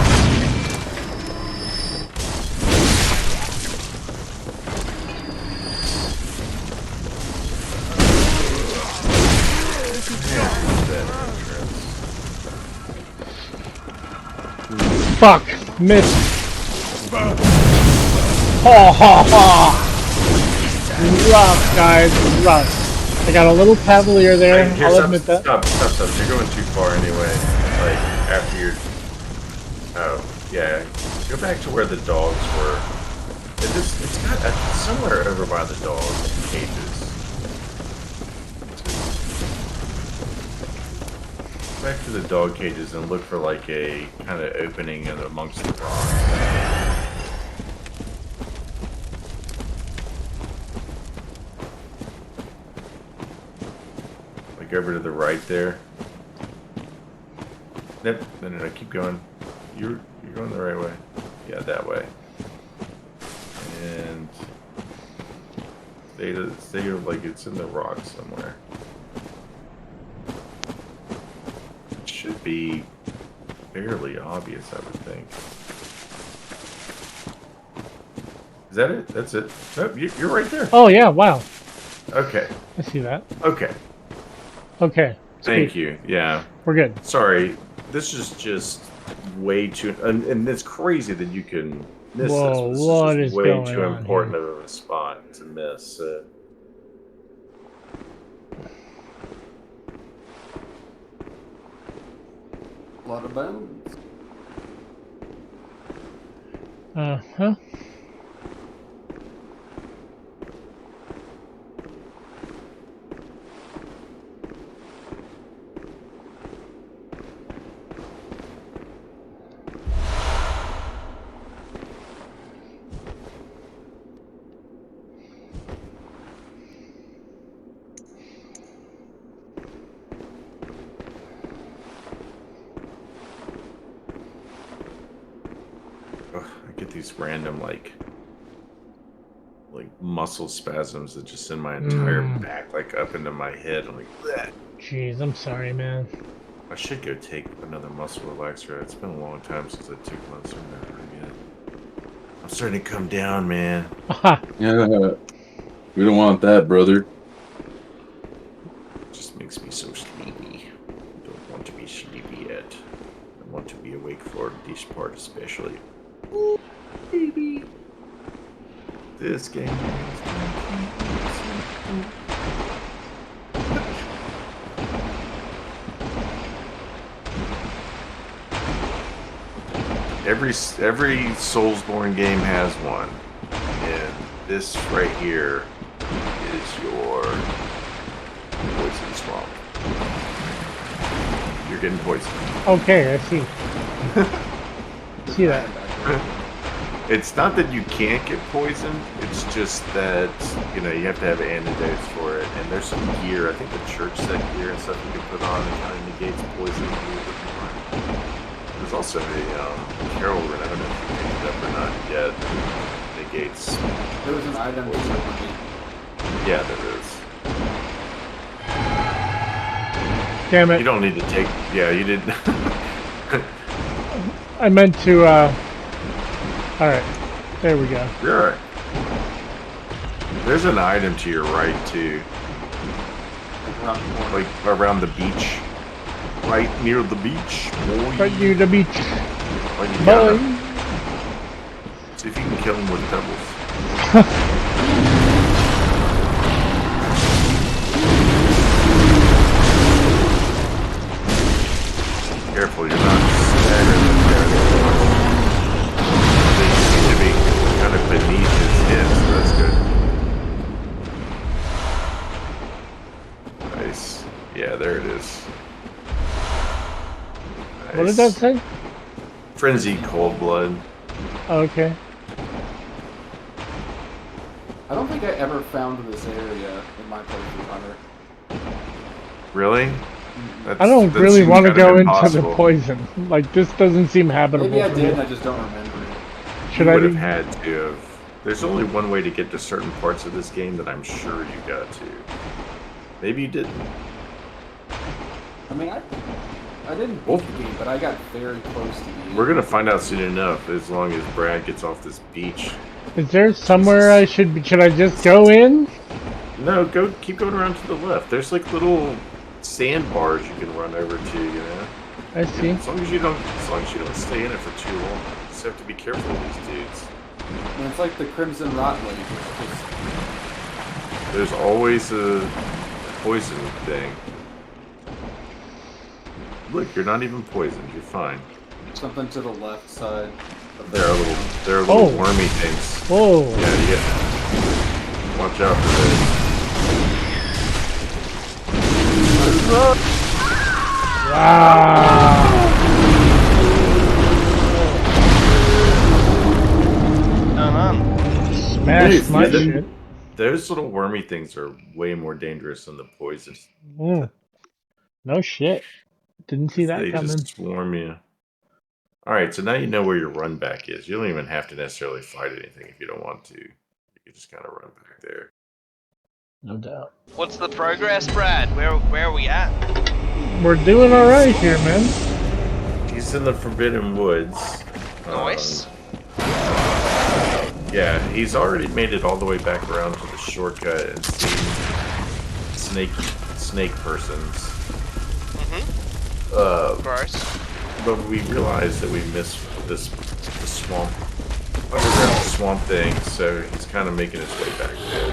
Fuck! Missed! Ha ha ha! Rough, guys, rough. I got a little cavalier there, Hey, here, I'll stop, admit that. Stop. You're going too far anyway. Like, after you're... Oh, yeah. Go back to where the dogs were. It's got somewhere over by the dogs cages. Back to the dog cages and look for like a kind of opening in amongst the rocks. Like over to the right there. Nope, no, keep going. You're going the right way. Yeah, that way. And stay like it's in the rocks somewhere. Should be fairly obvious, I would think. Is that it? That's it. Nope, you're right there. Oh yeah, wow. Okay. I see that. Okay. Okay. Thank Speak. you. Yeah. We're good. Sorry. This is just way too... And it's crazy that you can miss this. Whoa, But this what is is just way going too on important here? of a spot to miss. A lot of bones. Uh-huh. Ugh, I get these random, like muscle spasms that just send my entire back, like, up into my head. I'm like, bleh. Jeez, I'm sorry, man. I should go take another muscle relaxer. It's been a long time since I took one, so I'm never again. I'm starting to come down, man. Aha! Yeah, we don't want that, brother. It just makes me so sleepy. I don't want to be sleepy yet. I want to be awake for this part especially. Ooh, baby. This game is Every Soulsborne game has one, and this right here is your poison swamp. You're getting poisoned. Okay, I see. See that? It's not that you can't get poisoned, it's just that, you have to have antidotes for it, and there's some gear, I think the church set gear and stuff you can put on that kind of negates poison a little bit more. There's also a Carol rune, I don't know if you picked it up or not yet, negates. There was an item to Yeah, there is. Damn it. You don't need to take, yeah, you didn't. I meant to, alright. There we go. You're alright. There's an item to your right, too. Like, around the beach. Right near the beach, boy. Right near the beach. Like you Boy. gotta see if you can kill him with pebbles. Careful, you're not staggering him there. They seem to be kind of beneath his head, so that's good. Nice. Yeah, there it is. Nice. What did that say? Frenzied cold blood. Okay. I don't think I ever found this area in my playthrough, Hunter. Really? I don't really want to go into the impossible. poison. Like, this doesn't seem habitable. Maybe I for did, me. and I just don't remember it. Should You I would have be... had to have. There's only one way to get to certain parts of this game that I'm sure you got to. Maybe you didn't. I mean, I didn't beat the game, but I got very close to the end. We're gonna find out soon enough, as long as Brad gets off this beach. Is there somewhere I should be... Should I just go in? No, keep going around to the left. There's like little sandbars you can run over to, I see. As long as you don't stay in it for too long. You just have to be careful of these dudes. And it's like the Crimson Rot Lake. There's always a poison thing. Look, you're not even poisoned. You're fine. Something to the left side. There are little wormy things. Whoa. Yeah, you get. Watch out for this. Wow. Smash my shit. Those little wormy things are way more dangerous than the poisons. No shit. Didn't see that They coming. just swarm you. Alright, so now you know where your run back is. You don't even have to necessarily fight anything if you don't want to. You can just kind of run back there. No doubt. What's the progress, Brad? Where are we at? We're doing alright here, man. He's in the Forbidden Woods. Nice. Yeah, he's already made it all the way back around to the shortcut and seen snake persons. Gross. But we realized that we missed the swamp, underground swamp thing, so he's kind of making his way back there.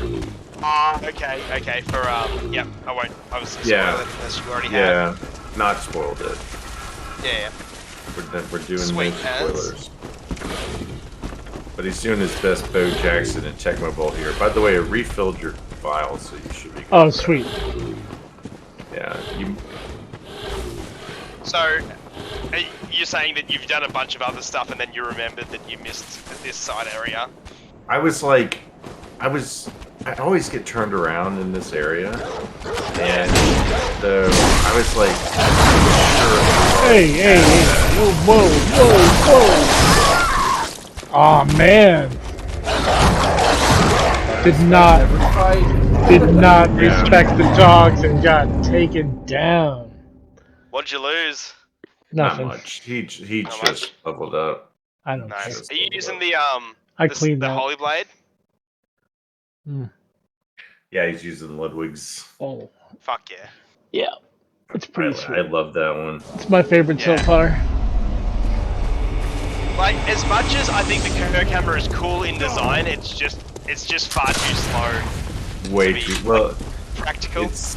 Okay. For yep. I won't. I was Yeah. spoil it unless you already have. Yeah, not spoiled it. Yeah. We're doing Sweet no spoilers. But he's doing his best Bo Jackson and Tecmo Bowl here. By the way, I refilled your file, so you should be good. Oh, sweet. Yeah, you. So, you're saying that you've done a bunch of other stuff and then you remembered that you missed this side area? I always get turned around in this area, and so I was like, Hey, whoa. Oh man. Did not respect the dogs and got taken down. What'd you lose? Nothing. Not much. He Not just much? leveled up. I don't Nice. care. Are you using the I cleaned the that. Holy Blade? Yeah, he's using Ludwig's. Oh. Fuck yeah. Yeah. It's pretty I sweet. love that one. It's my favorite so far. Like, as much as I think the Kerr camera is cool in design, it's just far too slow. Way to be, too well. Practical. It's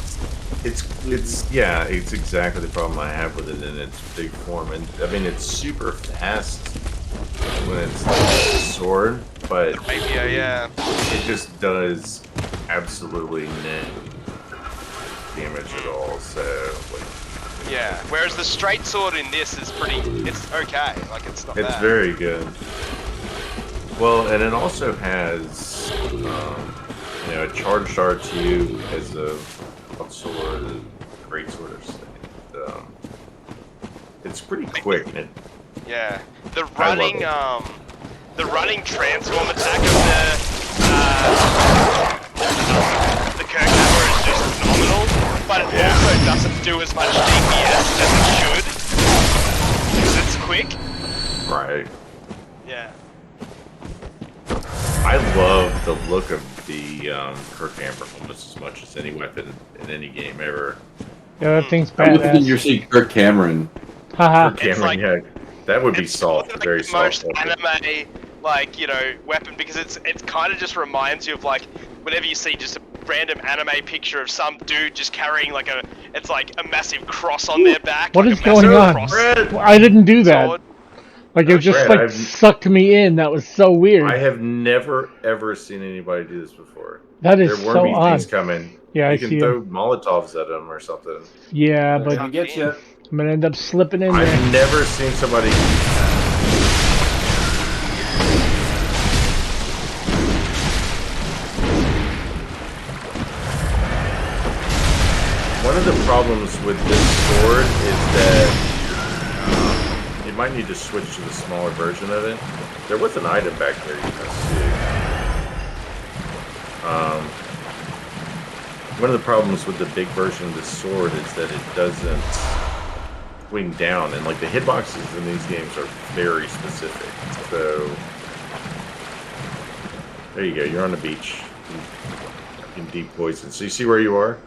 exactly the problem I have with it in its big form, and I mean it's super fast when it's like a sword, but Rapier, yeah. it just does absolutely no damage at all. So like, Yeah. Whereas the straight sword in this is it's okay. Like it's not it's bad. very good. Well, and it also has a charged R2 as a sword, a great sword of thing. It's pretty quick. And Yeah. The running transform attack of the Kerr camera is just phenomenal, but it also doesn't do as much DPS as it should because it's quick. Right. Yeah. I love the look of the Kirk Hammer almost as much as any weapon in any game ever. Yeah, that thing's I was thinking badass. you're saying Kirk Cameron. Haha. Kirk Cameron, yeah, that would be soft, It's very the soft. most anime, weapon because it kind of just reminds you of whenever you see just a random anime picture of some dude just carrying it's like a massive cross on their back. What like is a going massive on? cross I didn't do that. sword. Like it just Brad, sucked me in. That was so weird. I have never ever seen anybody do this before. That is There so wormy odd. things coming. Yeah, I you can see throw Molotovs at them or something. Yeah, They're but gonna get you. I'm gonna end up slipping in there. I've never seen somebody. One of the problems with this sword is that you might need to switch to the smaller version of it. There was an item back there you can see. One of the problems with the big version of the sword is that it doesn't swing down, and like the hitboxes in these games are very specific. So there you go. You're on the beach in deep poison. So you see where you are?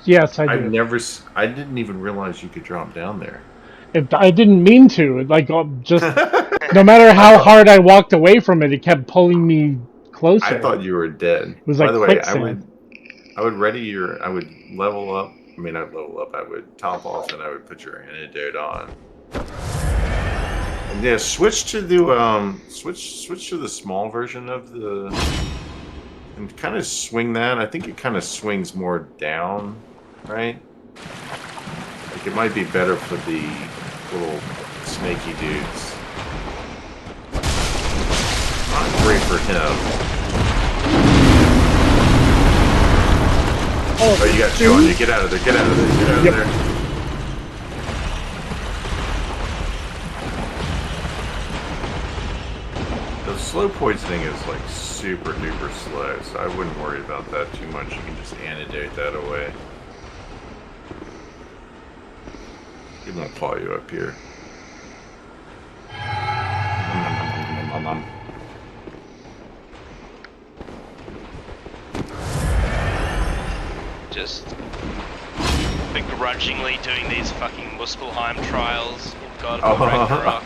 Yes, I do. I didn't even realize you could drop down there. I didn't mean to. Just no matter how hard I walked away from it, it kept pulling me closer. I thought you were dead. It was like By the way, quicksand. I would level up. I mean, not level up. I would top off, and I would put your antidote on. And yeah, switch to the switch to the small version of the, and kind of swing that. I think it kind of swings more down, right? Like it might be better for the little snaky dudes. Not great for him. Oh, you got two on you. Get out of there. Get out of there. Get out of there. The slow poisoning is like super duper slow, so I wouldn't worry about that too much. You can just antidote that away. He won't follow you up here. just begrudgingly doing these fucking Muspelheim trials in God of War Ragnarok.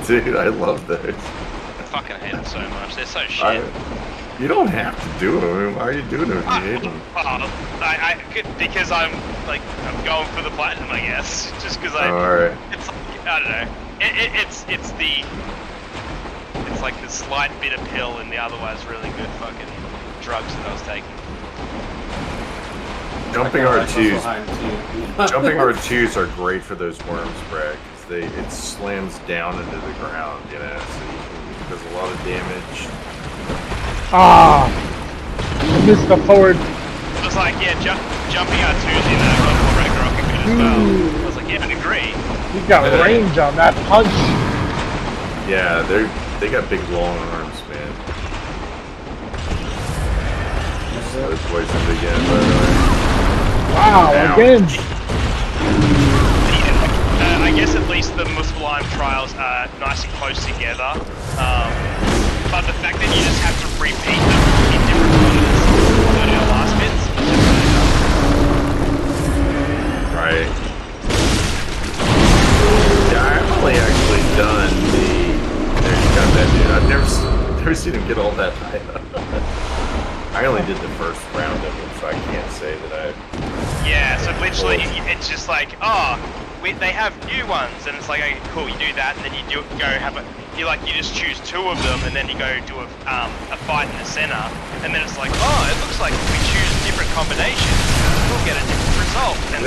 Dude, I love those. I fucking hate them so much. They're so shit. You don't have to do them. I mean, why are you doing them if you hate them? Because I'm going for the platinum, I guess. Just because Alright. It's like, I don't know. It's like the slight bitter pill in the otherwise really good fucking drugs that I was taking. Jumping R2s. Jumping R2s are great for those worms, Brad, because it slams down into the ground, you know, so does a lot of damage. Ah! I missed the forward. I was like, yeah, jumping R2s in God of War Ragnarok are good as well. I was like, yeah, I agree. He's got range on that punch. Yeah, they got big long arms, man. Those poisoned again, by the way. Wow, Ow. again. I guess at least the Muspelheim trials are nice and close together. But the fact that you just have to repeat them in different orders on your last bits is just really tough. Right. Yeah, I've only actually done there you got that dude. I've never seen him get all that high up. I only did the first round of it, so I can't say that I... Yeah, so literally it's just like, they have new ones, and it's like, okay, cool, you do that, and then you you just choose two of them, and then you go do a fight in the center, and then it's like, it looks like if we choose different combinations, we'll get a different result. And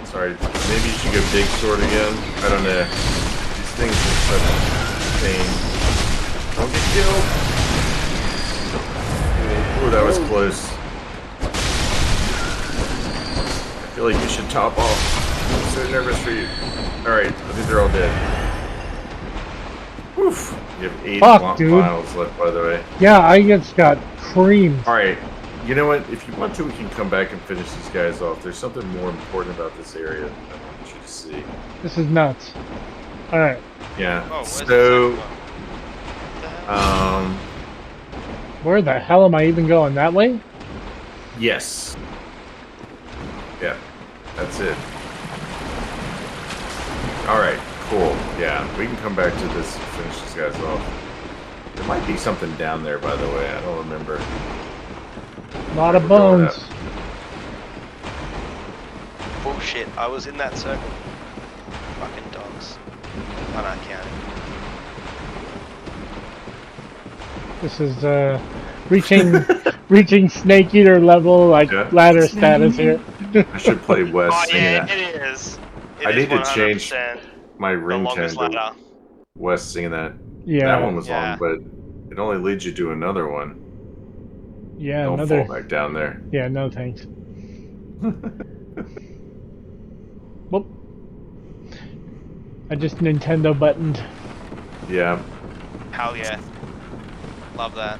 Sorry, maybe you should go big sword again. I don't know. These things are such pain. Don't get killed. Ooh, that was close. I feel like you should top off. I'm so nervous for you. Alright, I think they're all dead. Woof. You have 8 vials left, by the way. Yeah, I just got creamed. Alright, you know what? If you want to, we can come back and finish these guys off. There's something more important about this area that I want you to see. This is nuts. Alright. Yeah, so... Where the hell am I even going? That way? Yes. Yeah, that's it. Alright, cool. Yeah, we can come back to this and finish these guys off. There might be something down there, by the way. I don't remember. A lot of bones. Bullshit, I was in that circle. Fucking dogs. I'm not counting. This is reaching Snake Eater level, ladder status here. I should play West singing that. It is. I need to change my ringtone to West singing that. Yeah. That one was long, but it only leads you to another one. Yeah, Don't fall back down there. Yeah, no thanks. Whoop. I just Nintendo buttoned. Yeah. Hell yeah. Love that.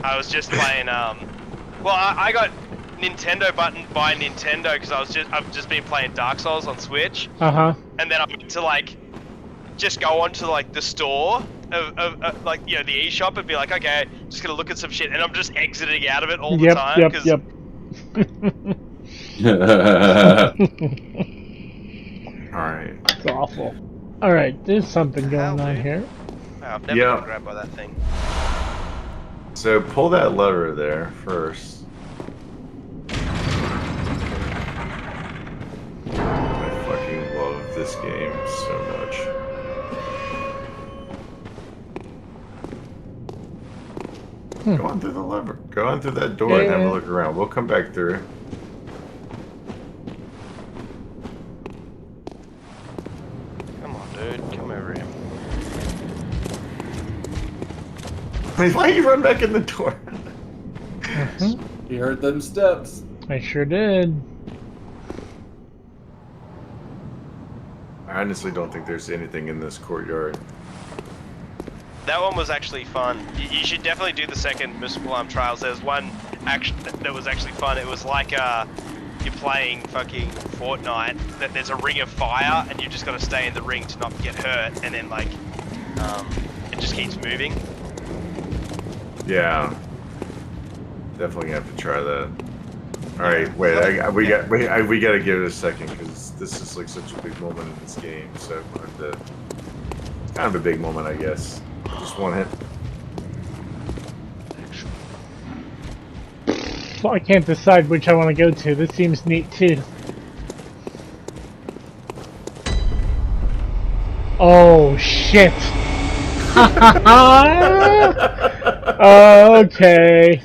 I was just playing, well, I got Nintendo buttoned by Nintendo because I've just been playing Dark Souls on Switch. Uh-huh. And then I went to just go onto the store of the eShop and be like, okay, just gonna look at some shit, and I'm just exiting out of it all the time. Yep. Alright. It's awful. Alright, there's something going on here. Oh, I've never been grabbed by that thing. So pull that lever there first. I fucking love this game so much. Go on through the lever. Go on through that door and have a look around. We'll come back through. Come on, dude. Come over here. Why you run back in the door? You heard them steps. I sure did. I honestly don't think there's anything in this courtyard. That one was actually fun. You should definitely do the second Muspelheim Trials. There's one that was actually fun. It was like you're playing fucking Fortnite, that there's a ring of fire and you just got to stay in the ring to not get hurt, and then it just keeps moving. Yeah. Definitely have to try that. All right, wait. We got to give it a second because this is like such a big moment in this game. So kind of a big moment, I guess. Just one hit. Well, I can't decide which I want to go to. This seems neat too. Oh shit! Okay.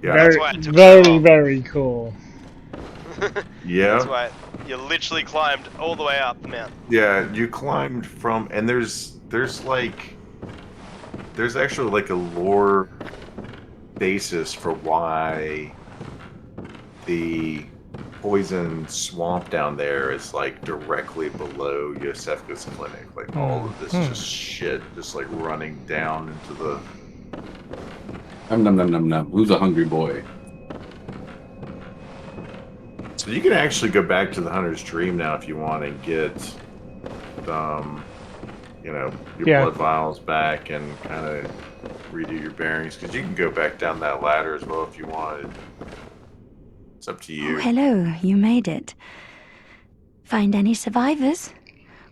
Yeah. That's why it took so very, long. very cool. Yeah. That's why you literally climbed all the way up the mountain. Yeah, you climbed from, and there's actually like a lore basis for why the poison swamp down there is like directly below Yosefka's clinic. Like all of this just shit just like running down into the. Nom nom nom nom. Who's a hungry boy? So you can actually go back to the Hunter's Dream now if you want and get, your blood vials back and kind of redo your bearings because you can go back down that ladder as well if you wanted. It's up to you. Oh, hello, you made it. Find any survivors?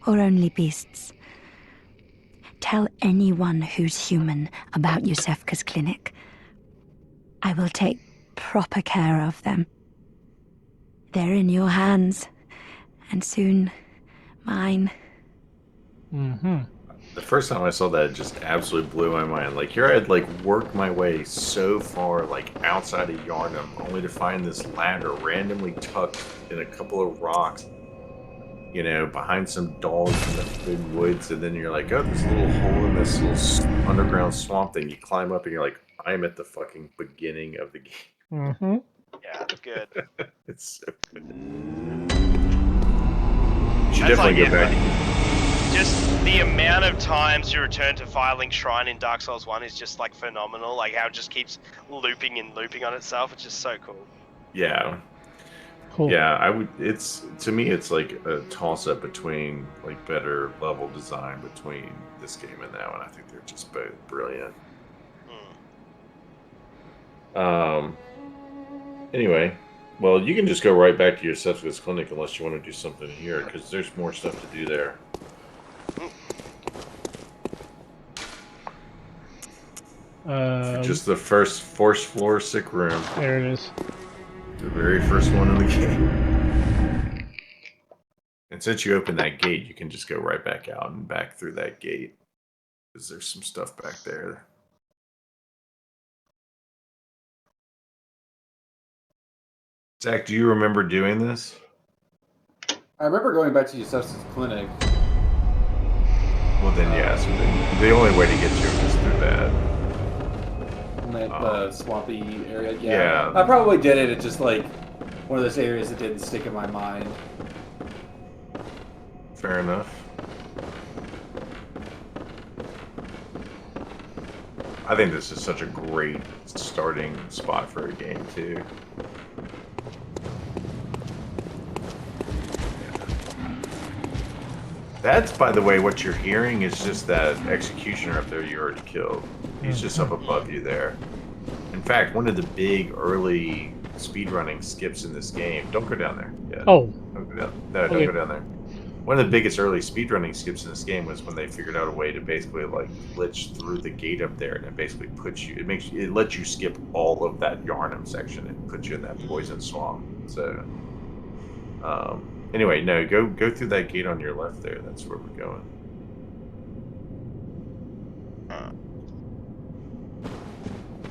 Or only beasts? Tell anyone who's human about Yosefka's clinic. I will take proper care of them. They're in your hands, and soon, mine. The first time I saw that, it just absolutely blew my mind. Like, here I had, like, worked my way so far, like, outside of Yarnum, only to find this ladder randomly tucked in a couple of rocks, behind some dogs in the big woods, and then you're like, oh, there's a little hole in this little underground swamp thing. You climb up, and you're like, I'm at the fucking beginning of the game. Yeah, good. It's so good. You should definitely go back. Just the amount of times you return to Filing Shrine in Dark Souls 1 is just like phenomenal. Like how it just keeps looping and looping on itself. It's just so cool. Yeah. Cool. Yeah, to me it's like a toss up between like better level design between this game and that one. I think they're just both brilliant. Anyway, well, you can just go right back to your Yosefka's clinic unless you want to do something here, because there's more stuff to do there. Just the first floor sick room. There it is. The very first one in the game. And since you opened that gate, you can just go right back out and back through that gate, because there's some stuff back there. Zach, do you remember doing this? I remember going back to Yosefka's clinic. Well, then, yeah. So the only way to get to it is through that. The swampy area. Yeah. I probably did it. It's just like one of those areas that didn't stick in my mind. Fair enough. I think this is such a great starting spot for a game, too. That's, by the way, what you're hearing is just that executioner up there you already killed. He's just up above you there. In fact, one of the big early speedrunning skips in this game. Don't go down there. Yeah. Oh. Don't go down. No, don't go down there. One of the biggest early speedrunning skips in this game was when they figured out a way to basically like glitch through the gate up there, and it basically puts you. It lets you skip all of that Yarnum section and put you in that poison swamp. So. Anyway, no, go through that gate on your left there. That's where we're going.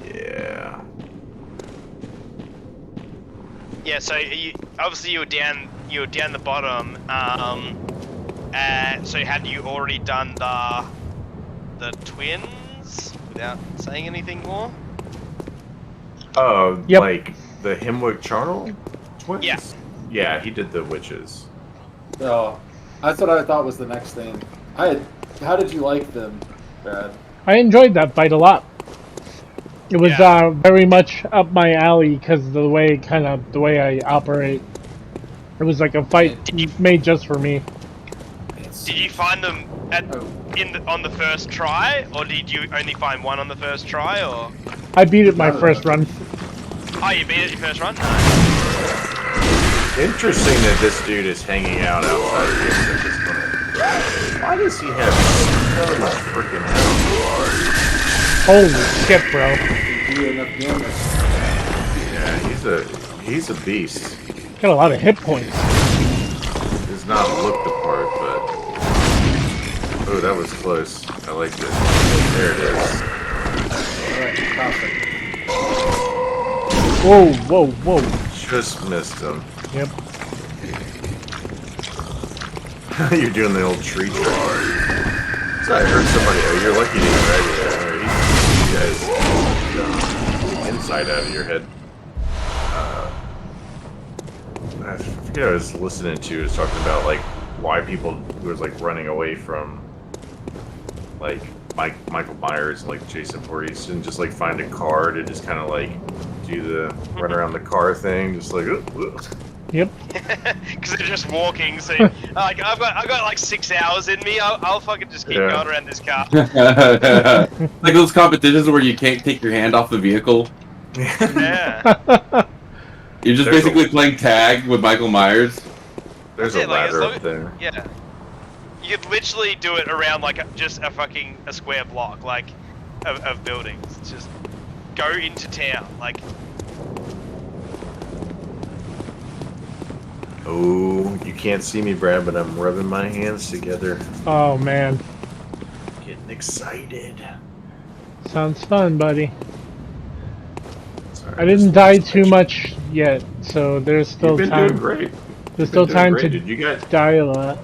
Yeah. Yeah. So obviously you were down the bottom. So had you already done the twins without saying anything more? Oh, yep. Like the Hemwick Charnel twins? Yeah. Yeah, he did the witches. Oh, that's what I thought was the next thing. How did you like them, Brad? I enjoyed that fight a lot. It was very much up my alley because of the way I operate. It was like a fight made just for me. Did you find them on the first try, or did you only find one on the first try, or? I beat it my first run. Oh, you beat it your first run? Interesting that this dude is hanging out outside of this at this point. Why does he have so much freaking health? Holy shit, bro. Do enough damage. Yeah, he's a beast. Got a lot of hit points. Does not look the part, but oh, that was close. I like this. There it is. Alright, perfect. Whoa, whoa, whoa. Just missed him. Yep. You're doing the old tree trick. So I heard somebody. Oh, you're lucky to get right there. You guys, inside out of your head. I forget what I was listening to. It was talking about like why people who was like running away from like Michael Myers and like Jason Voorhees and just like find a car to just kind of like do the run around the car thing, just like. Yep. Because they're just walking, so like I've got like 6 hours in me. I'll fucking just keep going around this car. Like those competitions where you can't take your hand off the vehicle. Yeah. You're just basically playing tag with Michael Myers. There's a ladder up there. Yeah. You could literally do it around like just a square block, like of buildings. Just go into town, like. Oh, you can't see me, Brad, but I'm rubbing my hands together. Oh, man. Getting excited. Sounds fun, buddy. Sorry, I didn't die too much yet, so there's still You've been time. doing great. There's still time to Did you guys? die a lot.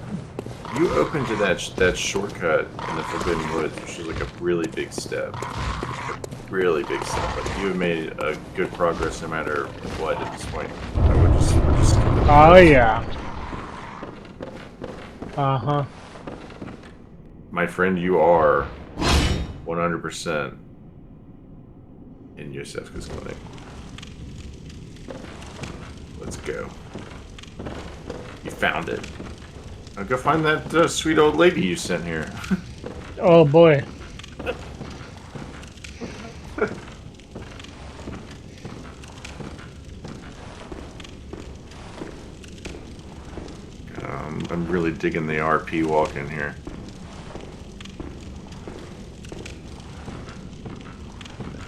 You opened to that shortcut in the Forbidden Woods, which is like a really big step. Really big step. But you have made a good progress no matter what at this point. I would just Oh, yeah. Uh-huh. My friend, you are 100% in Yosefka's clinic. Let's go. You found it. Now go find that sweet old lady you sent here. Oh, boy. I'm really digging the RP walk in here.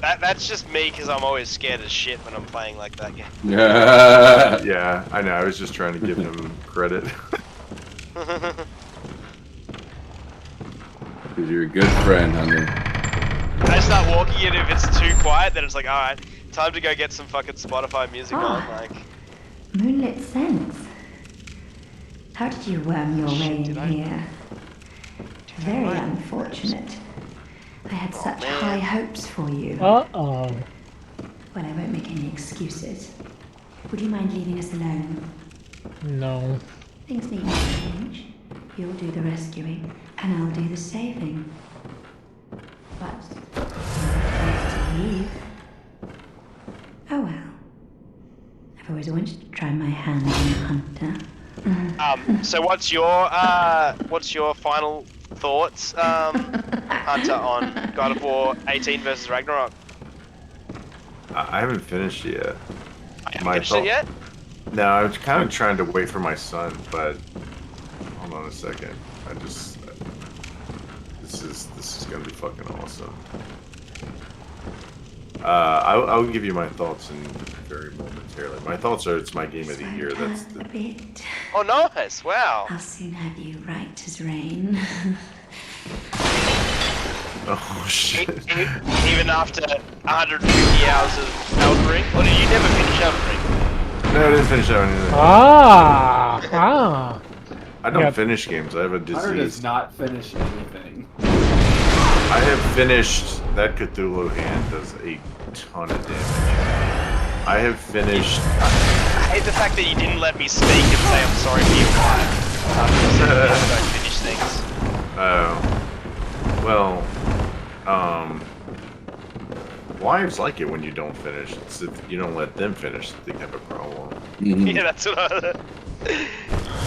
That's just me because I'm always scared as shit when I'm playing like that game. Yeah, I know. I was just trying to give him credit. Because you're a good friend, honey. I start walking in if it's too quiet, then it's like, alright, time to go get some fucking Spotify music on, like. Moonlit scents. How did you worm your way in here? Very unfortunate. I had such high hopes for you. Uh-oh. Well, I won't make any excuses. Would you mind leaving us alone? No. Things need to change. You'll do the rescuing, and I'll do the saving. But if to leave. Oh well. I've always wanted to try my hand on a hunter. So what's your final thoughts, Hunter, on God of War 18 versus Ragnarok? I haven't finished it yet. I haven't finished it yet? No, I was kind of trying to wait for my son, but hold on a second. This is gonna be fucking awesome. I'll give you my thoughts in very momentarily. My thoughts are it's my game of the year. That's the bit. Oh, nice! Wow. I'll soon have you right as rain. oh shit. Even after 150 hours of Elden Ring? Or did you never finish Elden Ring? No, I didn't finish that one either. Ah! I don't finish games. I have a disease. Hunter does not finish anything. I have finished that Cthulhu hand does a ton of damage. I have finished. I hate the fact that you didn't let me speak and say I'm sorry for your life. Don't finish things. Well, wives like it when you don't finish. It's if you don't let them finish, they have a problem. Mm-hmm. Yeah, that's what I...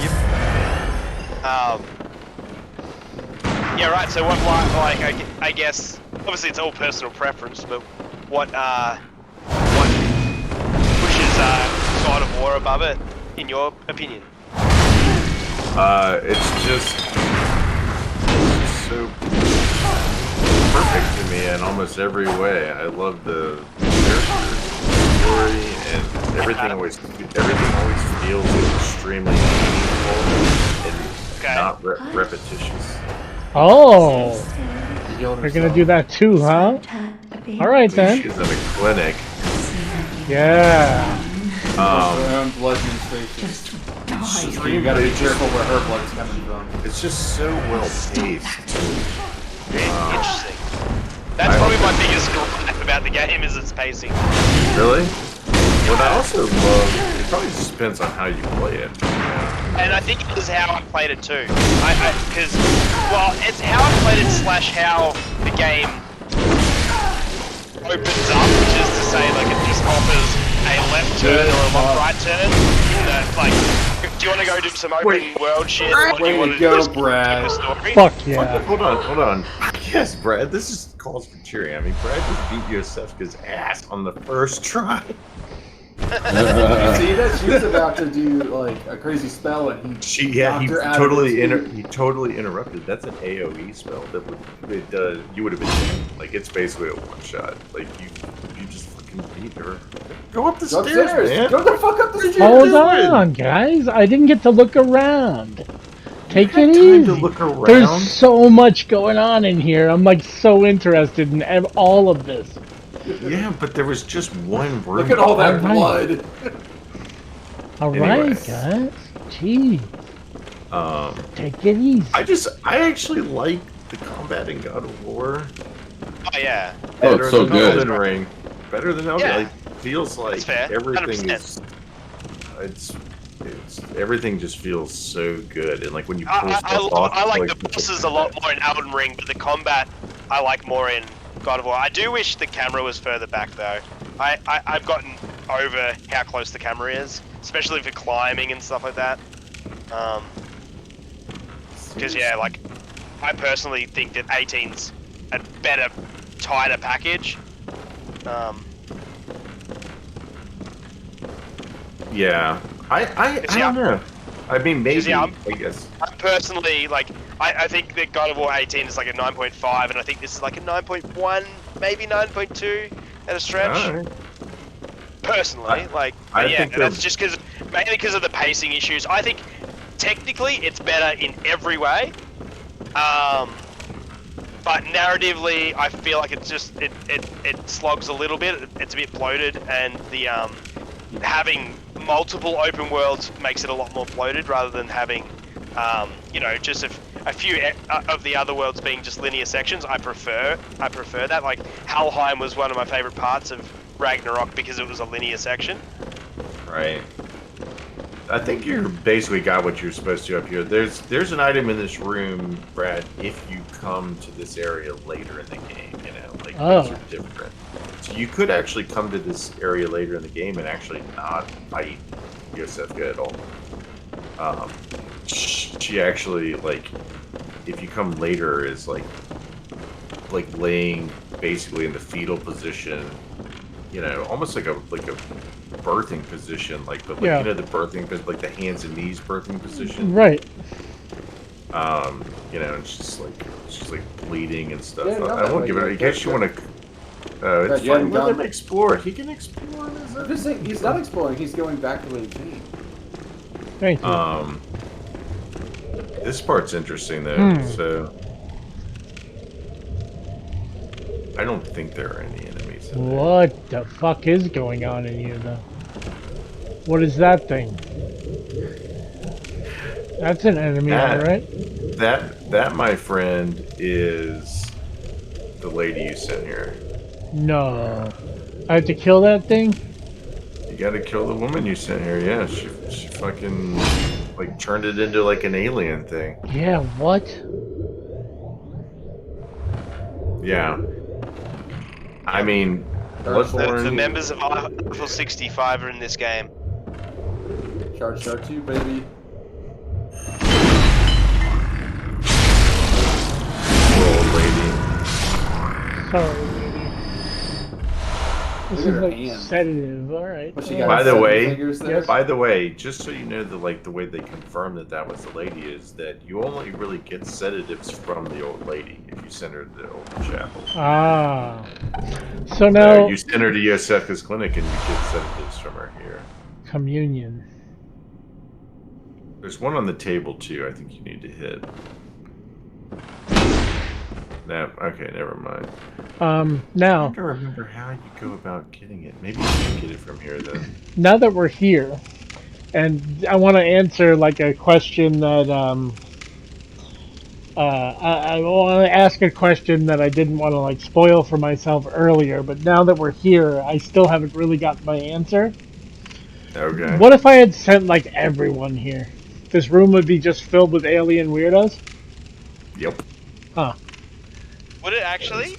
Yep. Yeah, right. So I guess obviously it's all personal preference, but what pushes God of War above it, in your opinion? It's just so perfect to me in almost every way. I love the characters, the story, and everything always feels extremely meaningful and not repetitious. Oh, you're gonna do that too, huh? All right then. She's in a clinic. Yeah. Blood menstruation. So you gotta be careful where her blood's coming from. It's just so well paced. Interesting. That's probably my biggest gripe about the game is its pacing. Really? What I also love, it probably just depends on how you play it. And I think it is how I played it too. Because, well, it's how I played it / how the game opens up, which is to say, like, it just offers a left turn or a right turn. Like, do you want to go do some open world shit? Or do you want to just Brad. keep the story? Fuck yeah. Hold on. Yes, Brad, this is calls for cheering. I mean, Brad just beat Yosefka's ass on the first try. See that she was about to do like a crazy spell, and he totally interrupted. That's an AOE spell that you would have been dead. Like, it's basically a one shot. Like, you just fucking beat her. Go up the stairs, man. Go the fuck up the stairs. Hold on, guys. I didn't get to look around. Take it easy. To look around. There's so much going on in here. I'm like so interested in all of this. Yeah, but there was just one room. Look at all that blood. Alright, guys. Jeez. Take it easy. I actually like the combat in God of War. Oh, yeah. Oh, it's so good. Elden Ring. Better than Elden Ring. Like, feels like everything 100%. is... everything just feels so good, and like when you pull stuff off, I like the bosses a lot more in Elden Ring, but the combat I like more in God of War. I do wish the camera was further back though. I've gotten over how close the camera is, especially for climbing and stuff like that. Because yeah, like I personally think that 18's a better, tighter package. Yeah. I don't know. I mean, maybe, I guess. I'm personally, like, I think that God of War 18 is like a 9.5, and I think this is like a 9.1, maybe 9.2 at a stretch. Right. Personally, that's just mainly because of the pacing issues. I think, technically, it's better in every way. But narratively, I feel like it's just, it slogs a little bit, it's a bit bloated, and the, having multiple open worlds makes it a lot more bloated rather than having, just a few of the other worlds being just linear sections. I prefer that. Like, Helheim was one of my favorite parts of Ragnarok because it was a linear section. Right. I think you basically got what you're supposed to up here. There's an item in this room, Brad, if you come to this area later in the game, things are different. So you could actually come to this area later in the game and actually not fight Yosefka at all. She actually, like, if you come later, is like laying basically in the fetal position, almost like a birthing position, the birthing, like the hands and knees birthing position. Right. And she's like bleeding and stuff. Yeah, I won't give it. I guess you want to. It's fine. Let him explore. He can explore. I'm just saying, he's not exploring. He's going back to 18. Thank you. This part's interesting though. So, I don't think there are any enemies in there. What the fuck is going on in here, though? What is that thing? That's an enemy, right? That, my friend, is the lady you sent here. No. I have to kill that thing? You gotta kill the woman you sent here, yeah. She fucking, turned it into, an alien thing. Yeah, what? Yeah. I mean, the members of Level 65 are in this game. Charge 2, baby. Sorry, lady. This Look at is her like hand. sedative. All right. What, she Well, got By the 7 way- fingers there? Yes. By the way, just so you know, the way they confirmed that was the lady is that you only really get sedatives from the old lady if you send her to the old chapel. Ah. So So now you send her to Yosefka's clinic and you get sedatives from her here. communion. There's one on the table too. I think you need to hit. No, okay, never mind. I'm Now trying to remember how you go about getting it. Maybe you can get it from here then. now that we're here, and I want to answer like a question that I want to ask a question that I didn't want to like spoil for myself earlier, but now that we're here, I still haven't really got my answer. Okay. What if I had sent like everyone here? This room would be just filled with alien weirdos? Yep. Huh. Would it actually?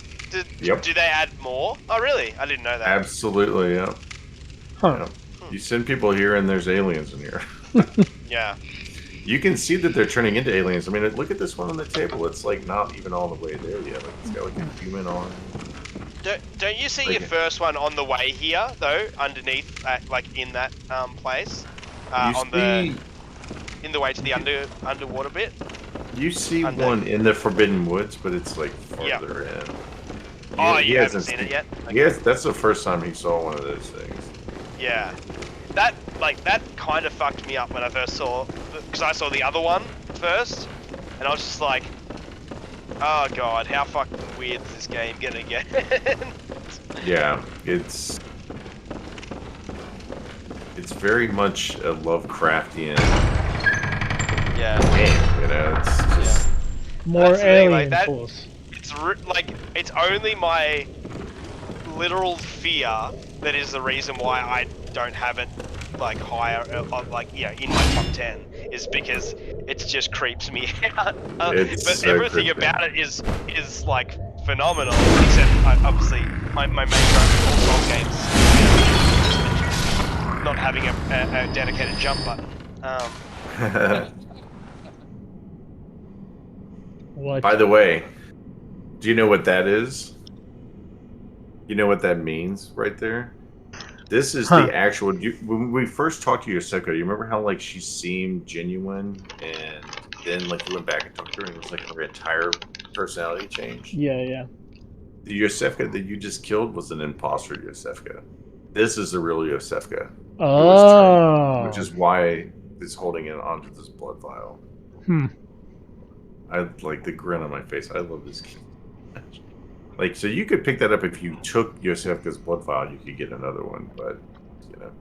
Yep. Do they add more? Oh, really? I didn't know that. Absolutely, yep. Huh. Yep. You send people here and there's aliens in here. Yeah. You can see that they're turning into aliens. I mean, look at this one on the table. It's like not even all the way there yet. Like, it's got like a human arm. Don't you see your first one on the way here though, underneath, like in that place, in the way to the underwater bit? You see one in the Forbidden Woods, but it's like farther in. Oh, He you haven't hasn't seen it yet? Yes, that's the first time he saw one of those things. Yeah. That kind of fucked me up when I first saw, because I saw the other one first, and I was just like, oh god, how fucking weird is this game gonna get? Yeah, it's very much a Lovecraftian game, you know, it's just... More That's the thing, alien like, tools. It's only my literal fear that is the reason why I don't have it like higher, in my top 10, is because it just creeps me out. But so everything creepy. about it is like phenomenal, except obviously my main gripe with all Souls games is not having a dedicated jump button. What? By the way, do you know what that is? You know what that means right there? This is the actual... when we first talked to Yoseko, you remember how like she seemed genuine, and then like you went back and talked to her and it was like her entire personality changed? Yeah, yeah. The Yosefka that you just killed was an imposter Yosefka. This is the real Yosefka. Oh. Which is why it's holding it onto this blood vial. I like the grin on my face. I love this game. Like, so you could pick that up if you took Yosefka's blood vial. You could get another one, but you know,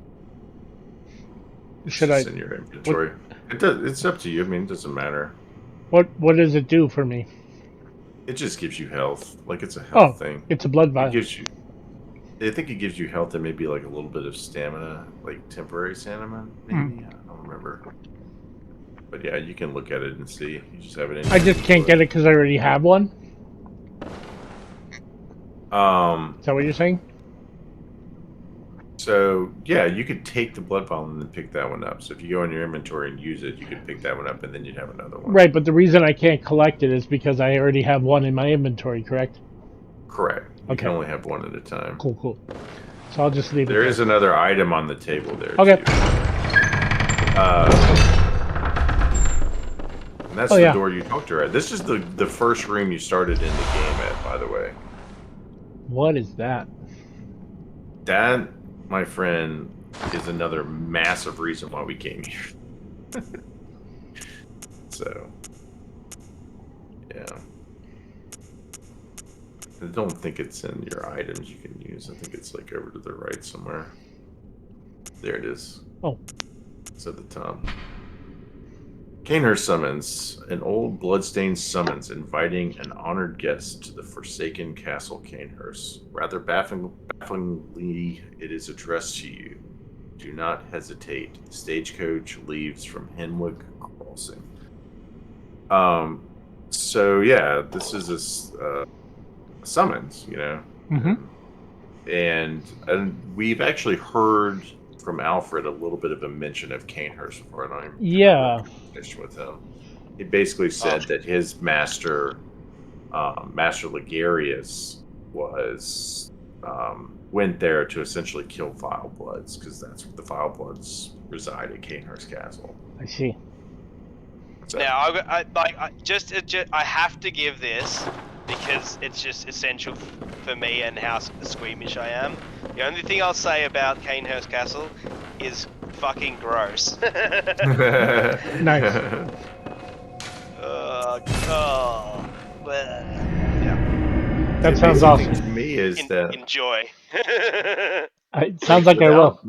Should I? in your inventory. It does. It's up to you. I mean, it doesn't matter. What does it do for me? It just gives you health. Like it's a health thing. It's a blood vial. It gives you. I think it gives you health and maybe like a little bit of stamina, like temporary stamina, maybe. I don't remember. But yeah, you can look at it and see. You just have it in. I just can't get it because I already have one. Is that what you're saying? So yeah, you could take the blood vial and then pick that one up. So if you go in your inventory and use it, you could pick that one up and then you'd have another one. Right, but the reason I can't collect it is because I already have one in my inventory, correct? Correct. You Okay. can only have one at a time. Cool. So I'll just leave it There is another item on the table there. Okay. Too. And that's Oh, the yeah. door you talked to her at. This is the first room you started in the game at, by the way. What is that? That, my friend, is another massive reason why we came here. So, yeah. I don't think it's in your items you can use. I think it's like over to the right somewhere. There it is. Oh. It's at the top. Canehurst summons, an old bloodstained summons inviting an honored guest to the forsaken castle Canehurst. Rather bafflingly, it is addressed to you. Do not hesitate. The stagecoach leaves from Henwick Crossing. So yeah, this is a summons, you know. Mm-hmm. And we've actually heard from Alfred a little bit of a mention of Canehurst before, and I'm finished with him. He basically said that his master, Master Ligarius, was went there to essentially kill Vile Bloods, because that's where the Vile Bloods reside at Canehurst Castle. I see. So, Now, I have to give this because it's just essential for me and how squeamish I am. The only thing I'll say about Canehurst Castle is fucking gross. Nice. Yeah. That the sounds amazing awesome. thing to me is that Enjoy. It sounds like I will.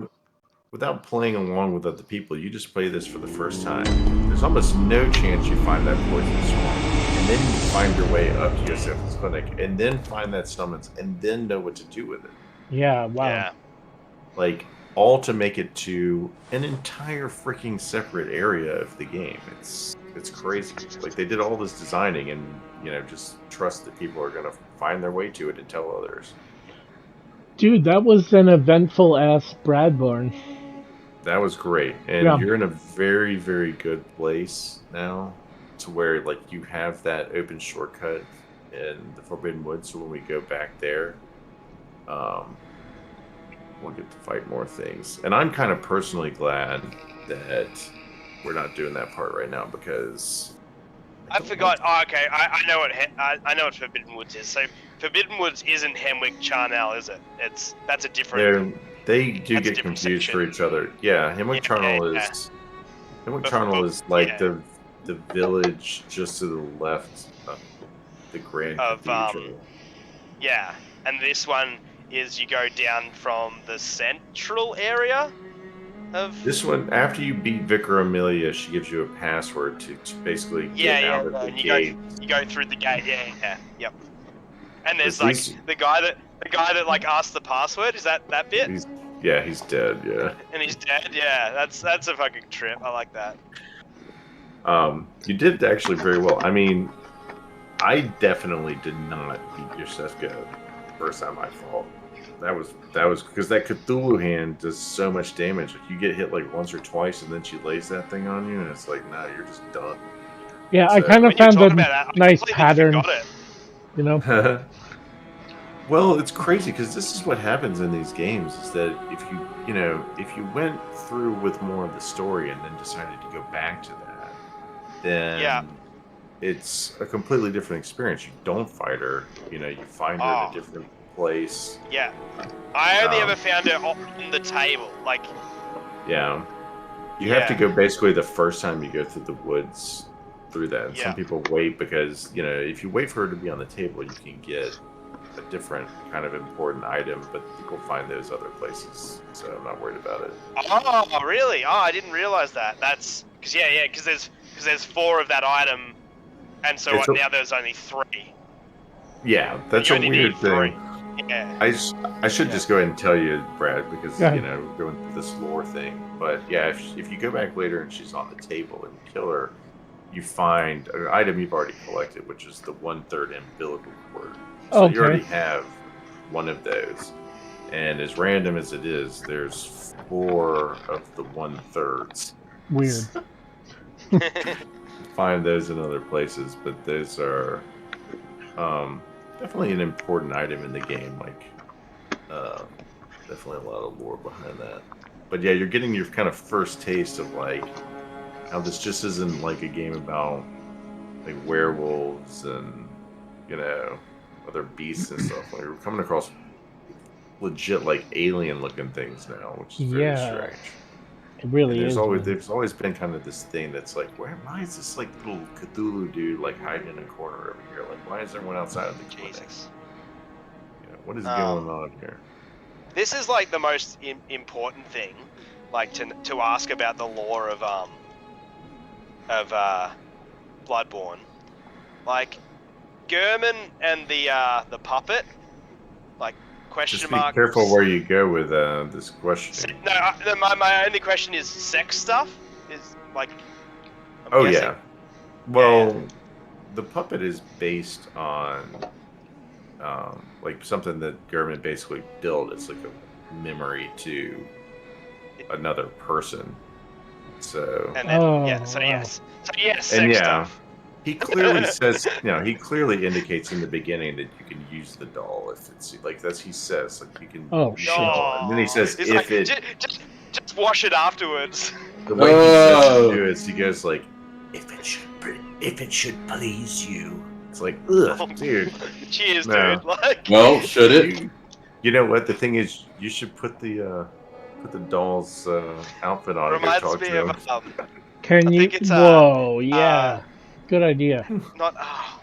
without playing along with other people, you just play this for the first time. There's almost no chance you find that poison swamp, and then you find your way up to Joseph's clinic, and then find that summons, and then know what to do with it. Yeah, wow. Yeah. Like, all to make it to an entire freaking separate area of the game. It's crazy. Like, they did all this designing, and just trust that people are gonna find their way to it and tell others. Dude, that was an eventful ass Bradborne. That was great, and Yeah. you're in a very, very good place now, to where like you have that open shortcut in the Forbidden Woods. So when we go back there, we'll get to fight more things. And I'm kind of personally glad that we're not doing that part right now, because I forgot. Oh, okay. I know what I know what Forbidden Woods is. So Forbidden Woods isn't Hemwick Charnel, is it? That's a different. they do That's a get different confused section. for each other. Yeah, Hemwick Charnel yeah. is Hemwick Charnel is like yeah. the village just to the left of the Grand Cathedral. Yeah, and this one is you go down from the central area of. This one, after you beat Vicar Amelia, she gives you a password to basically get out of the and gate. You go through the gate. Yeah, yep. And there's At like least- the guy that like asked the password. Is that bit? He's dead. Yeah. And he's dead. Yeah, that's a fucking trip. I like that. You did actually very well. I mean, I definitely did not beat your Sefka first time I fought. That was because that Cthulhu hand does so much damage. Like, you get hit like once or twice, and then she lays that thing on you, and it's like, nah, you're just done. Yeah, I So- kind of When you found talk the about that, I nice completely pattern. forgot it. You know? Well, it's crazy because this is what happens in these games: is that if you went through with more of the story and then decided to go back to that, then it's a completely different experience. You don't fight her. You find her in a different place. Yeah, I only ever found it on the table. Like, Yeah, you have to go basically the first time you go through the woods through that. And some people wait because if you wait for her to be on the table, you can get a different kind of important item, but people find those other places, so I'm not worried about it. oh, really? Oh, I didn't realize that. That's because there's 4 of that item, and so now there's only 3. Yeah, that's You a only weird need thing. 3. Yeah. I should just go ahead and tell you, Brad, because Go ahead. we're going through this lore thing. But yeah, if you go back later and she's on the table and you kill her, you find an item you've already collected, which is the 1/3 umbilical cord. So you already have one of those. And as random as it is, there's 4 of the 1/3s. Weird. Find those in other places, but those are definitely an important item in the game. Like, definitely a lot of lore behind that. But yeah, you're getting your kind of first taste of like how this just isn't like a game about like werewolves and other beasts and stuff. Like, we're coming across legit like alien looking things now, which is very strange. It really And is. there's always been kind of this thing that's like, why is this like little Cthulhu dude like hiding in a corner over here? Like, why is everyone outside of the clinic? Jesus. What is going on here? This is like the most important thing, like to ask about the lore of Bloodborne. Like, Gurman and the puppet, like, question Just be mark. careful where you go with this question. No, my only question is sex stuff. Is like. Oh guessing. yeah. Well, the puppet is based on like something that Gurman basically built. It's like a memory to another person. So. And then Oh, yes, wow. sex And stuff. He clearly says, he clearly indicates in the beginning that you can use the doll if it's like he says, like you can. Oh, use shit. the doll. And then he says, It's if like, it. just wash it afterwards. The way he says to do it is he goes like, if it should please you. It's like, ugh, dude. Cheers, No. dude. Like, Well, should it? You know what? The thing is, you should put the doll's outfit on and go reminds talk me to him. of Can I you? think it's, Whoa, yeah. Good idea. not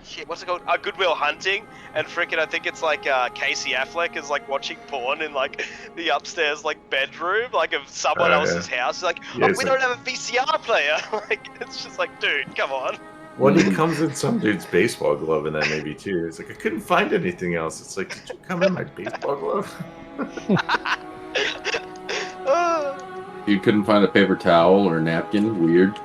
shit. What's it called? Goodwill Hunting, and frickin' I think it's like Casey Affleck is like watching porn in like the upstairs like bedroom, like of someone else's house. He's like, Yeah, we it's don't have a VCR player. Like, it's just like, dude, come on. Well, he comes in some dude's baseball glove in that movie too. It's like I couldn't find anything else. It's like, did you come in my baseball glove? You couldn't find a paper towel or a napkin? Weird.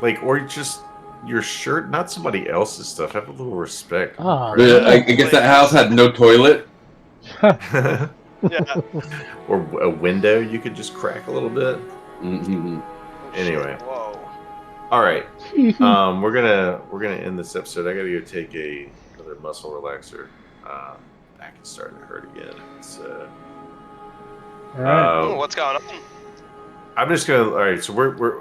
Like, or just your shirt, not somebody else's stuff. Have a little respect. Oh, I guess that house had no toilet. Yeah. Or a window you could just crack a little bit. Mm-hmm. Anyway. Whoa. All right. We're gonna end this episode. I gotta go take another muscle relaxer. Back is starting to hurt again. It's All right. Ooh, what's going on? I'm just gonna. All right. So we're.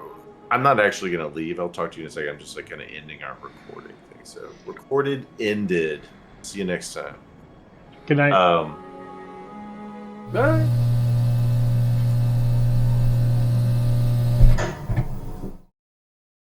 I'm not actually gonna leave. I'll talk to you in a second. I'm just like kind of ending our recording thing. So recorded, ended. See you next time. Good night. Bye.